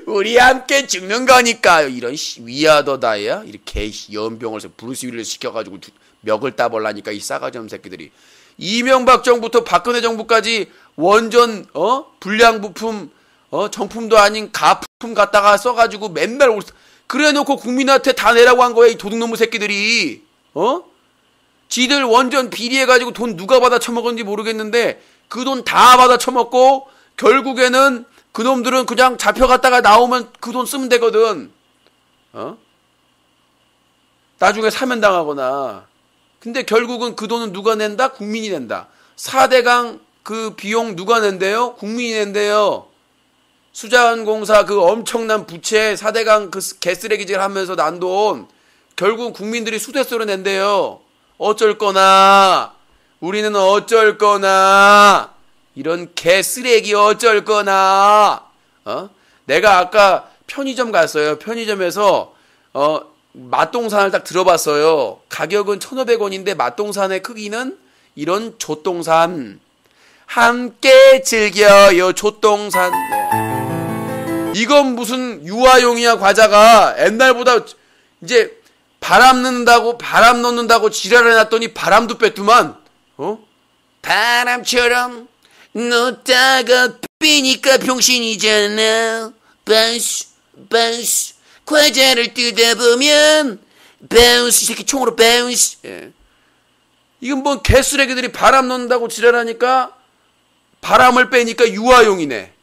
우리 함께 죽는 거니까. 이런 위아더다야 이렇게 연병을 브루스 윌리스 시켜가지고 멱을 따벌라니까 이 싸가지 없는 새끼들이. 이명박 정부부터 박근혜 정부까지 원전 불량 부품 정품도 아닌 가품 갖다가 써가지고 맨날 그래놓고 국민한테 다 내라고 한 거야. 이 도둑놈의 새끼들이. 지들 원전 비리해가지고 돈 누가 받아 처먹었는지 모르겠는데 그 돈 다 받아 처먹고 결국에는 그놈들은 그냥 잡혀갔다가 나오면 그 돈 쓰면 되거든. 나중에 사면당하거나. 근데 결국은 그 돈은 누가 낸다? 국민이 낸다. 4대강 그 비용 누가 낸대요? 국민이 낸대요. 수자원공사 그 엄청난 부채 4대강 그 개쓰레기질 하면서 난 돈 결국 국민들이 수대세로 낸대요. 어쩔 거나 우리는 어쩔 거나 이런 개쓰레기 어쩔 거나 내가 아까 편의점 갔어요. 편의점에서 맛동산을 딱 들어봤어요. 가격은 1,500원인데 맛동산의 크기는 이런 조 동산. 함께 즐겨요 조 동산. 네. 이건 무슨 유아용이야 과자가. 옛날보다 이제 바람 넣는다고 지랄을 해놨더니 바람도 뺐더만. 바람처럼 넣다가 빼니까 병신이잖아. 바운스 과자를 뜯어보면 바운스. 이 새끼 총으로 바운스. 예. 이건 뭐 개쓰레기들이 바람 넣는다고 지랄하니까 바람을 빼니까 유아용이네.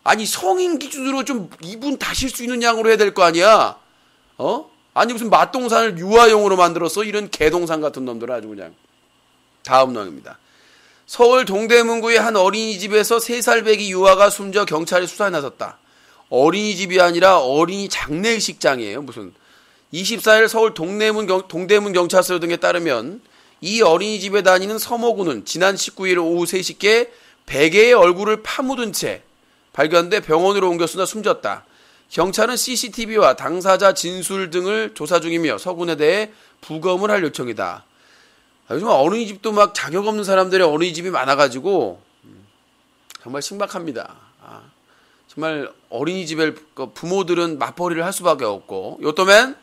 아니 성인 기준으로 좀 이분 다실 수 있는 양으로 해야 될 거 아니야. 아니 무슨 맛동산을 유아용으로 만들었어. 이런 개동산 같은 놈들 아주 그냥. 다음 놈입니다. 서울 동대문구의 한 어린이집에서 3살 배기 유아가 숨져 경찰이 수사에 나섰다. 어린이집이 아니라 어린이 장례식장이에요. 무슨 24일 서울 동대문 경찰서 등에 따르면 이 어린이집에 다니는 서모군은 지난 19일 오후 3시께 베개의 얼굴을 파묻은 채 발견돼 병원으로 옮겼으나 숨졌다. 경찰은 CCTV와 당사자 진술 등을 조사 중이며 서군에 대해 부검을 할 요청이다. 요즘 어린이집도 막 자격 없는 사람들의 어린이집이 많아가지고 정말 심각합니다. 정말 어린이집에 부모들은 맞벌이를 할 수밖에 없고. 요또맨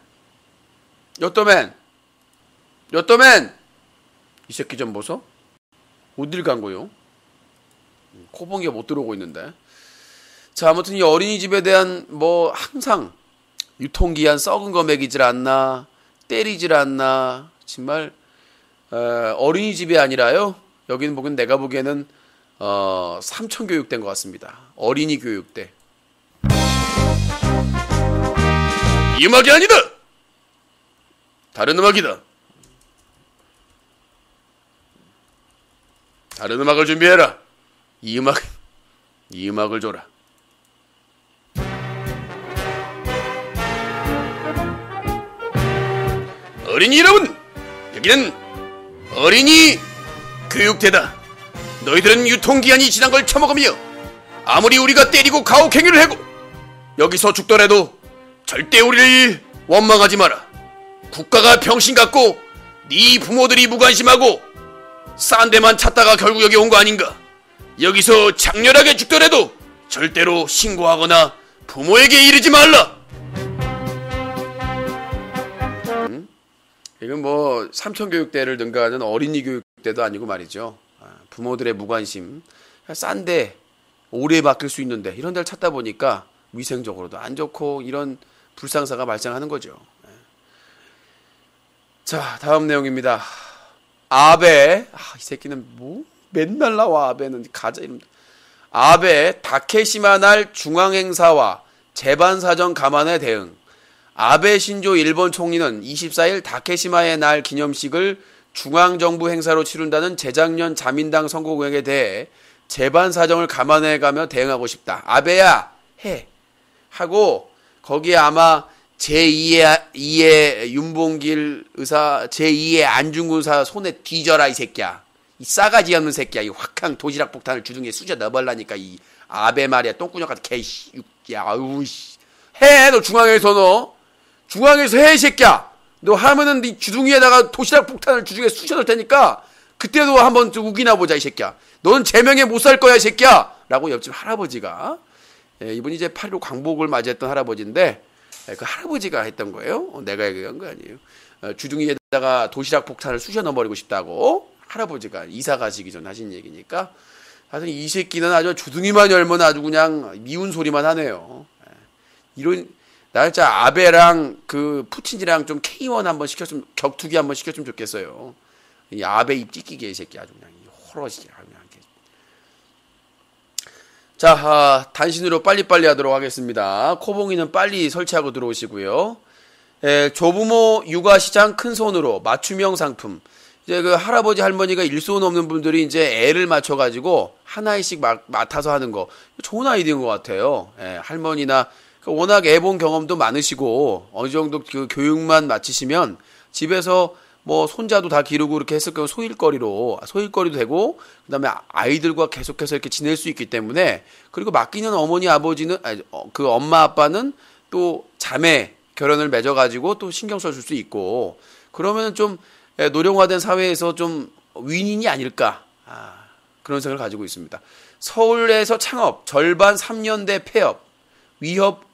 이 새끼 좀 보소. 어딜 간 거요? 코봉이가 못 들어오고 있는데. 자, 아무튼 이 어린이집에 대한 뭐 항상 유통기한 썩은 거 먹이질 않나, 때리질 않나. 정말 어린이집이 아니라요. 여기는 보긴 내가 보기에는 삼천 교육대인 것 같습니다. 어린이 교육대. 이 음악이 아니다. 다른 음악이다. 다른 음악을 준비해라. 이 음악을 줘라. 어린이 여러분, 여기는 어린이 교육대다. 너희들은 유통기한이 지난 걸 처먹으며 아무리 우리가 때리고 가혹행위를 하고 여기서 죽더라도 절대 우리를 원망하지 마라. 국가가 병신 같고 네 부모들이 무관심하고 싼 데만 찾다가 결국 여기 온 거 아닌가. 여기서 장렬하게 죽더라도 절대로 신고하거나 부모에게 이르지 말라. 이건 뭐 삼천교육대를 능가하는 어린이 교육대도 아니고 말이죠. 부모들의 무관심, 싼데 오래 맡길 수 있는데 이런 데를 찾다 보니까 위생적으로도 안 좋고 이런 불상사가 발생하는 거죠. 자, 다음 내용입니다. 아베, 이 새끼는 뭐 맨날 나와. 아베는 가자 이름. 아베 다케시마 날 중앙행사와 재반사정 감안에 대응. 아베 신조 일본 총리는 24일 다케시마의 날 기념식을 중앙정부 행사로 치른다는 재작년 자민당 선거공약에 대해 재반 사정을 감안해가며 대응하고 싶다. 아베야 해 하고 거기에 아마 제2의 윤봉길 의사, 제2의 안중근 의사 손에 뒤져라 이 새끼야. 이 싸가지 없는 새끼야. 이 확항 도시락 폭탄을 주둥이에 쑤져 넣어버라니까. 이 아베 말이야. 똥구녕 같은 개씨. 야, 아우 씨. 해, 너 중앙에서 너. 중앙에서 해, 이 새끼야. 너 하면은 네 주둥이에다가 도시락 폭탄을 주둥이에 쑤셔 넣을 테니까 그때도 한번 우기나 보자, 이 새끼야. 너는 제명에 못 살 거야, 이 새끼야. 라고 옆집 할아버지가, 이분이 이제 8.15 광복을 맞이했던 할아버지인데, 그 할아버지가 했던 거예요. 내가 얘기한 거 아니에요. 주둥이에다가 도시락 폭탄을 쑤셔 넣어버리고 싶다고 할아버지가 이사 가시기 전 하신 얘기니까, 하여튼 이 새끼는 아주 주둥이만 열면 아주 그냥 미운 소리만 하네요. 이런, 나 진짜 아베랑 그 푸틴이랑 좀 K1 한번 시켰으면, 격투기 한번 시켰으면 좋겠어요. 이 아베 입 찢기게 이 새끼 아주 그냥 호러시게 그냥. 자, 단신으로 빨리빨리 하도록 하겠습니다. 코봉이는 빨리 설치하고 들어오시고요. 조부모 육아시장 큰손으로 맞춤형 상품. 이제 그 할아버지 할머니가 일손 없는 분들이 이제 애를 맞춰가지고 하나씩 맡아서 하는 거 좋은 아이디어인 것 같아요. 할머니나 워낙 애 본 경험도 많으시고 어느 정도 그 교육만 마치시면 집에서 뭐 손자도 다 기르고 이렇게 했을 거면 소일거리도 되고 그다음에 아이들과 계속해서 이렇게 지낼 수 있기 때문에 그리고 맡기는 어머니 아버지는 그 엄마 아빠는 또 자매 결혼을 맺어가지고 또 신경 써줄 수 있고 그러면 좀 노령화된 사회에서 좀 윈윈이 아닐까 그런 생각을 가지고 있습니다. 서울에서 창업 절반 3년대 폐업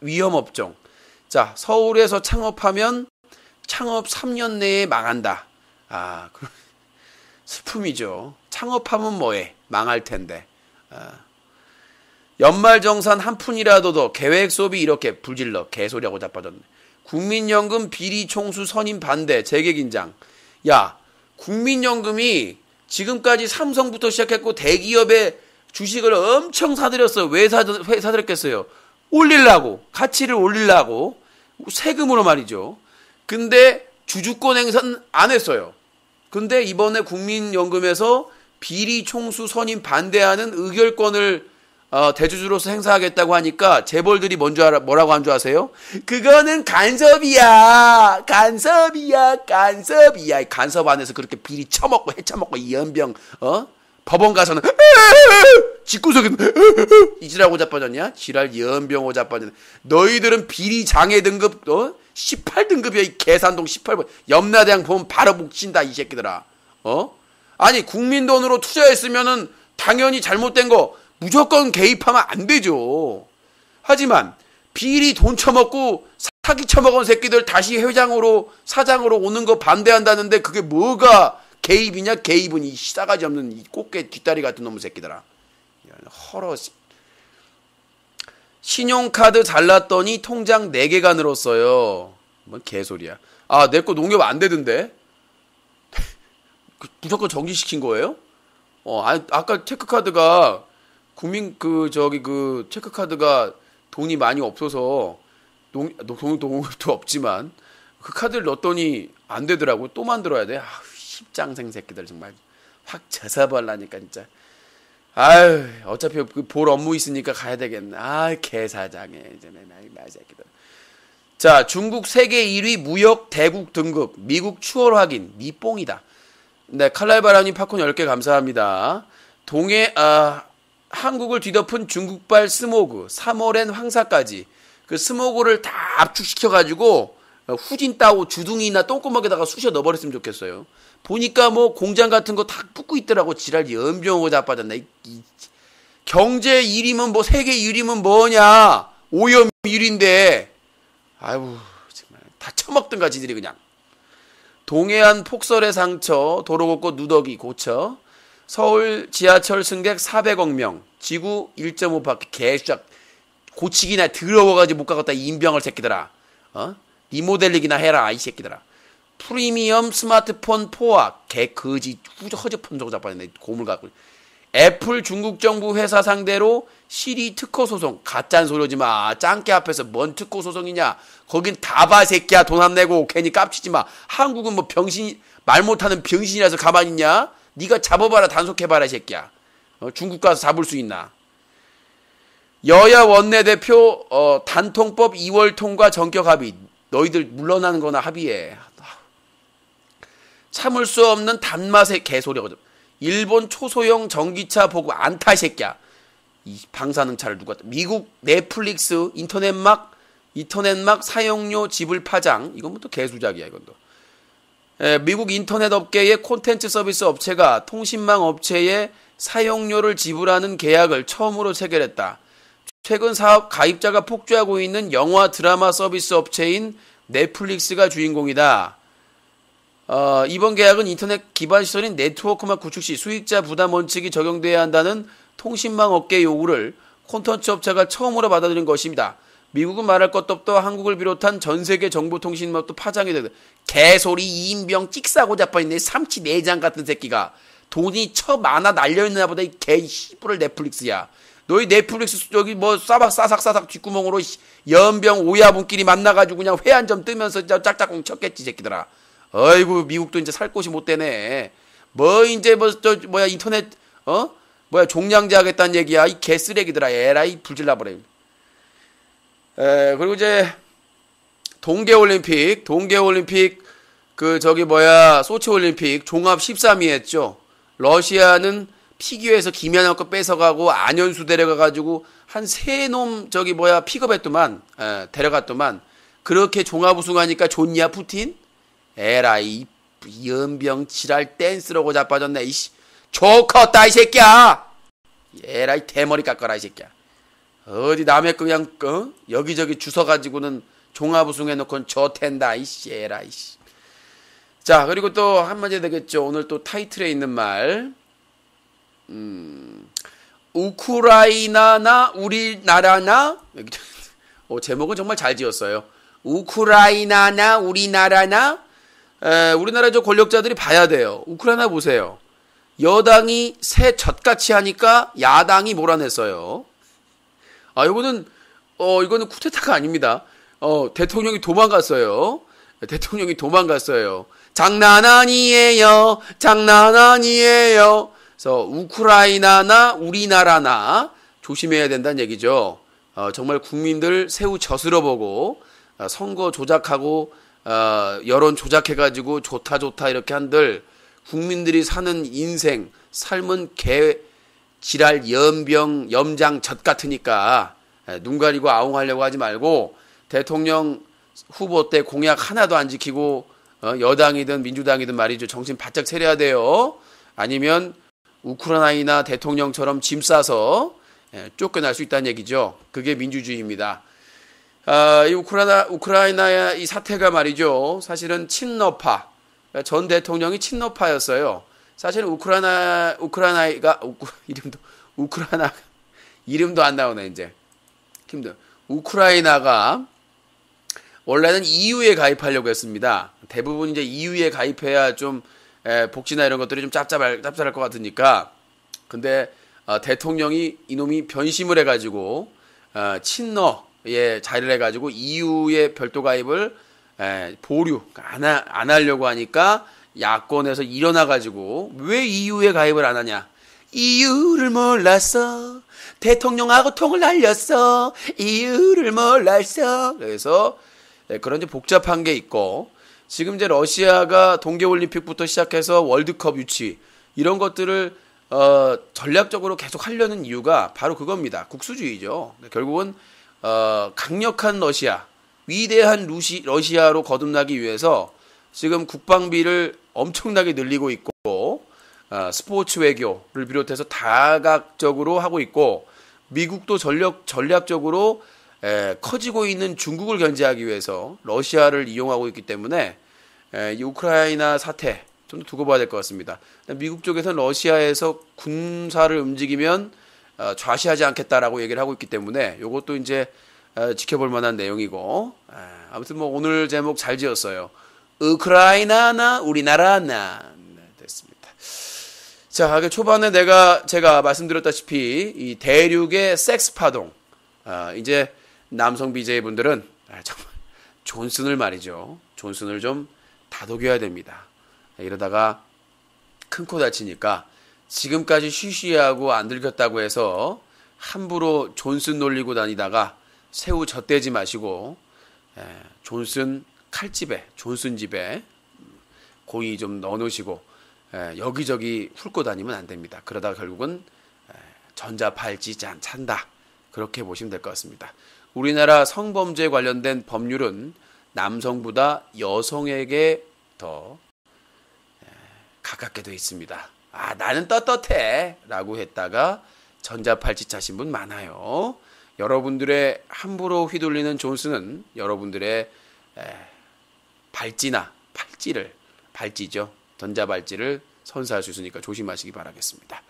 위험업종. 자, 서울에서 창업하면 창업 3년 내에 망한다. 그럼 슬픔이죠. 창업하면 뭐해? 망할 텐데. 연말정산 한 푼이라도 더 계획 소비 이렇게 불질러 개소리하고 자빠졌네. 국민연금 비리 총수 선임 반대 재개 긴장. 야, 국민연금이 지금까지 삼성부터 시작했고 대기업의 주식을 엄청 사들였어요. 왜 사들였겠어요? 올리려고, 가치를 올리려고, 세금으로 말이죠. 근데 주주권 행사는 안 했어요. 근데 이번에 국민연금에서 비리 총수 선임 반대하는 의결권을 대주주로서 행사하겠다고 하니까 재벌들이 뭐라고 한 줄 아세요? 그거는 간섭이야. 간섭 안에서 그렇게 비리 처먹고 해쳐먹고 이 연병 법원 가서는 집구석에 이지라고 자빠졌냐? 지랄 연병 자빠졌네. 너희들은 비리 장애 등급 18등급이야. 이 계산동 18번 염라대왕 보면 바로 묵친다 이 새끼들아. 아니 국민 돈으로 투자했으면은 당연히 잘못된 거 무조건 개입하면 안 되죠. 하지만 비리 돈 처먹고 사기 처먹은 새끼들 다시 사장으로 오는 거 반대한다는데 그게 뭐가 개입이냐? 개입은 이 싸가지 없는 이 꽃게 뒷다리 같은 놈의 새끼들아. 허러. 신용카드 잘랐더니 통장 4개가 늘었어요. 뭔 개소리야. 내 거 농협 안 되던데. 무조건 정지시킨 거예요? 아까 체크카드가 체크카드가 돈이 많이 없어서 농협도 없지만 그 카드를 넣었더니 안 되더라고. 또 만들어야 돼. 십장생 새끼들 정말 확 져서벌라니까 진짜. 어차피 볼 업무 있으니까 가야 되겠네. 개사장해 이제 말 새끼들. 자, 중국 세계 1위 무역 대국 등급, 미국 추월 확인, 미뽕이다. 네, 칼날바람님 팝콘 10개 감사합니다. 한국을 뒤덮은 중국발 스모그, 3월엔 황사까지 그 스모그를 다 압축시켜가지고 후진 따오 주둥이나 똥구멍에다가 쑤셔 넣어버렸으면 좋겠어요. 보니까 뭐 공장 같은 거 다 붙고 있더라고. 지랄 연병하고 자빠졌네. 경제 1위면 뭐 세계 1위면 뭐냐? 오염 1위인데 정말 다 처먹든가 지들이 그냥. 동해안 폭설의 상처, 도로 곳곳 누더기 고쳐. 서울 지하철 승객 400억 명, 지구 1.5바퀴 개수작 고치기나 더러워가지고 못 가겠다 인병을 새끼들아. 리모델링이나 해라 이 새끼들아. 프리미엄 스마트폰 포화 개거지 허접한 정 잡아냈네. 고물 갖고. 애플 중국 정부 회사 상대로 시리 특허 소송. 가짠 소리 하지 마. 짱깨 앞에서 뭔 특허 소송이냐. 거긴 다바 새끼야. 돈 안 내고 괜히 깝치지 마. 한국은 뭐 말 못하는 병신이라서 가만히 있냐. 네가 잡아봐라. 단속해봐라 이 새끼야. 중국 가서 잡을 수 있나. 여야 원내대표 단통법 2월 통과 전격 합의. 너희들 물러나는 거나 합의해. 참을 수 없는 단맛의 개소리거든. 일본 초소형 전기차 보고 안타 새끼야. 이 방사능차를 누가. 미국 넷플릭스 인터넷막 사용료 지불 파장. 이건 뭐 또 개수작이야 이건도. 미국 인터넷 업계의 콘텐츠 서비스 업체가 통신망 업체에 사용료를 지불하는 계약을 처음으로 체결했다. 최근 사업 가입자가 폭주하고 있는 영화 드라마 서비스 업체인 넷플릭스가 주인공이다. 이번 계약은 인터넷 기반 시설인 네트워크만 구축 시 수익자 부담 원칙이 적용돼야 한다는 통신망 업계 요구를 콘텐츠 업체가 처음으로 받아들인 것입니다. 미국은 말할 것도 없다. 한국을 비롯한 전 세계 정보통신업도 파장이 되다. 개소리 이인병 찍사고 자빠있네. 삼치 내장 같은 새끼가 돈이 많아 날려있나 보다. 이 개 씨부를 넷플릭스야. 너희 넷플릭스 여기 뭐 싸삭싸삭 뒷구멍으로 연병 오야분끼리 만나가지고 그냥 회 한 점 뜨면서 짝짝꿍 쳤겠지 새끼들아. 어이구 미국도 이제 살 곳이 못 되네. 뭐 이제 뭐야 인터넷 뭐야 종량제 하겠다는 얘기야. 이 개쓰레기들아. 에라이 불질나버려. 그리고 이제 동계올림픽 그 저기 뭐야 소치올림픽 종합 13위 했죠. 러시아는 피겨에서 김연아 거 뺏어가고 안현수 데려가가지고 한 세 놈 저기 뭐야 픽업했더만 데려갔더만. 그렇게 종합 우승하니까 좋냐 푸틴? 에라이 연병 지랄 댄스라고 자빠졌네. 이씨 좋겠다 이 새끼야. 에라이 대머리 깎아라 이 새끼야. 어디 남의 그냥 여기저기 주워가지고는 종합 우승해놓고는 좋텐다 이씨 에라이. 자 그리고 또 한마디 되겠죠. 오늘 또 타이틀에 있는 말 우크라이나나 우리나라나 제목은 정말 잘 지었어요. 우크라이나나 우리나라나 우리나라 저 권력자들이 봐야 돼요. 우크라이나 보세요. 여당이 새 젖같이 하니까 야당이 몰아냈어요. 이거는 쿠데타가 아닙니다. 대통령이 도망갔어요. 장난 아니에요. 그래서 우크라이나나 우리나라나 조심해야 된다는 얘기죠. 정말 국민들 새우 젖으러 보고 선거 조작하고 여론 조작해가지고 좋다 이렇게 한들 국민들이 사는 인생 삶은 개 지랄 연병 염장 젖 같으니까 눈 가리고 아웅하려고 하지 말고 대통령 후보 때 공약 하나도 안 지키고 여당이든 민주당이든 말이죠. 정신 바짝 차려야 돼요. 아니면 우크라이나 대통령처럼 짐 싸서 쫓겨날 수 있다는 얘기죠. 그게 민주주의입니다. 이 우크라이나 이 사태가 말이죠. 사실은 친러파 전 대통령이 친러파였어요. 사실은 이름도 안 나오네 이제. 힘들어. 우크라이나가 원래는 EU에 가입하려고 했습니다. 대부분 이제 EU에 가입해야 좀 복지나 이런 것들이 좀 짭짤할 것 같으니까. 근데 대통령이 이놈이 변심을 해가지고 친러에 자리를 해가지고 EU의 별도 가입을 보류 안 하려고 하니까 야권에서 일어나가지고 왜 EU에 가입을 안 하냐? 이유를 몰랐어. 대통령하고 통을 날렸어. 이유를 몰랐어. 그래서 그런 이제 복잡한 게 있고 지금 이제 러시아가 동계올림픽부터 시작해서 월드컵 유치 이런 것들을 전략적으로 계속 하려는 이유가 바로 그겁니다. 국수주의죠. 결국은 강력한 러시아, 위대한 러시아로 거듭나기 위해서 지금 국방비를 엄청나게 늘리고 있고 스포츠 외교를 비롯해서 다각적으로 하고 있고 미국도 전략적으로 커지고 있는 중국을 견제하기 위해서 러시아를 이용하고 있기 때문에 이 우크라이나 사태 좀 더 두고 봐야 될 것 같습니다. 미국 쪽에서는 러시아에서 군사를 움직이면 좌시하지 않겠다라고 얘기를 하고 있기 때문에 이것도 이제 지켜볼 만한 내용이고 아무튼 뭐 오늘 제목 잘 지었어요. 우크라이나나 우리나라나 됐습니다. 자, 초반에 제가 말씀드렸다시피 이 대륙의 섹스 파동 이제 남성 BJ 분들은 정말 존슨을 말이죠. 존슨을 좀 다독여야 됩니다. 이러다가 큰 코 다치니까 지금까지 쉬쉬하고 안 들켰다고 해서 함부로 존슨 놀리고 다니다가 새우 젖대지 마시고 존슨 집에 고이 좀 넣어놓으시고 여기저기 훑고 다니면 안 됩니다. 그러다가 결국은 전자팔찌 찬다. 그렇게 보시면 될 것 같습니다. 우리나라 성범죄 관련된 법률은 남성보다 여성에게 더 가깝게 되어 있습니다. 나는 떳떳해 라고 했다가 전자팔찌 차신 분 많아요. 여러분들의 함부로 휘둘리는 존슨은 여러분들의 발찌죠. 전자발찌를 선사할 수 있으니까 조심하시기 바라겠습니다.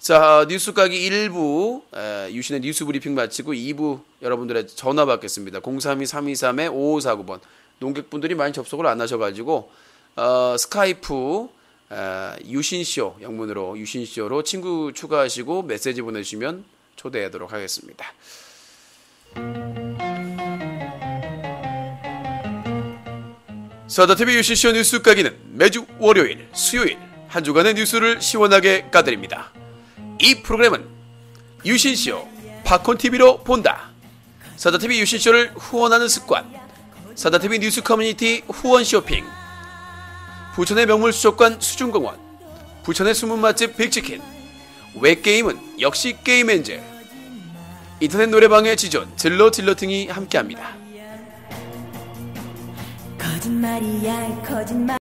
자, 뉴스가기 1부 유신의 뉴스 브리핑 마치고 2부 여러분들의 전화 받겠습니다. 032-323-5549번 농객분들이 많이 접속을 안 하셔가지고 스카이프 유신쇼 영문으로 유신쇼로 친구 추가하시고 메시지 보내주시면 초대하도록 하겠습니다. 사다TV UC쇼 뉴스 까기는 매주 월요일, 수요일 한 주간의 뉴스를 시원하게 까드립니다. 이 프로그램은 유신쇼, 팝콘TV로 본다. 사다TV 유신쇼를 후원하는 습관, 사다TV 뉴스 커뮤니티 후원 쇼핑, 부천의 명물 수족관 수중공원, 부천의 숨은 맛집 빅치킨, 웹게임은 역시 게임엔젤, 인터넷 노래방의 지존 질러질러 등이 함께합니다. 거짓말이야 거짓말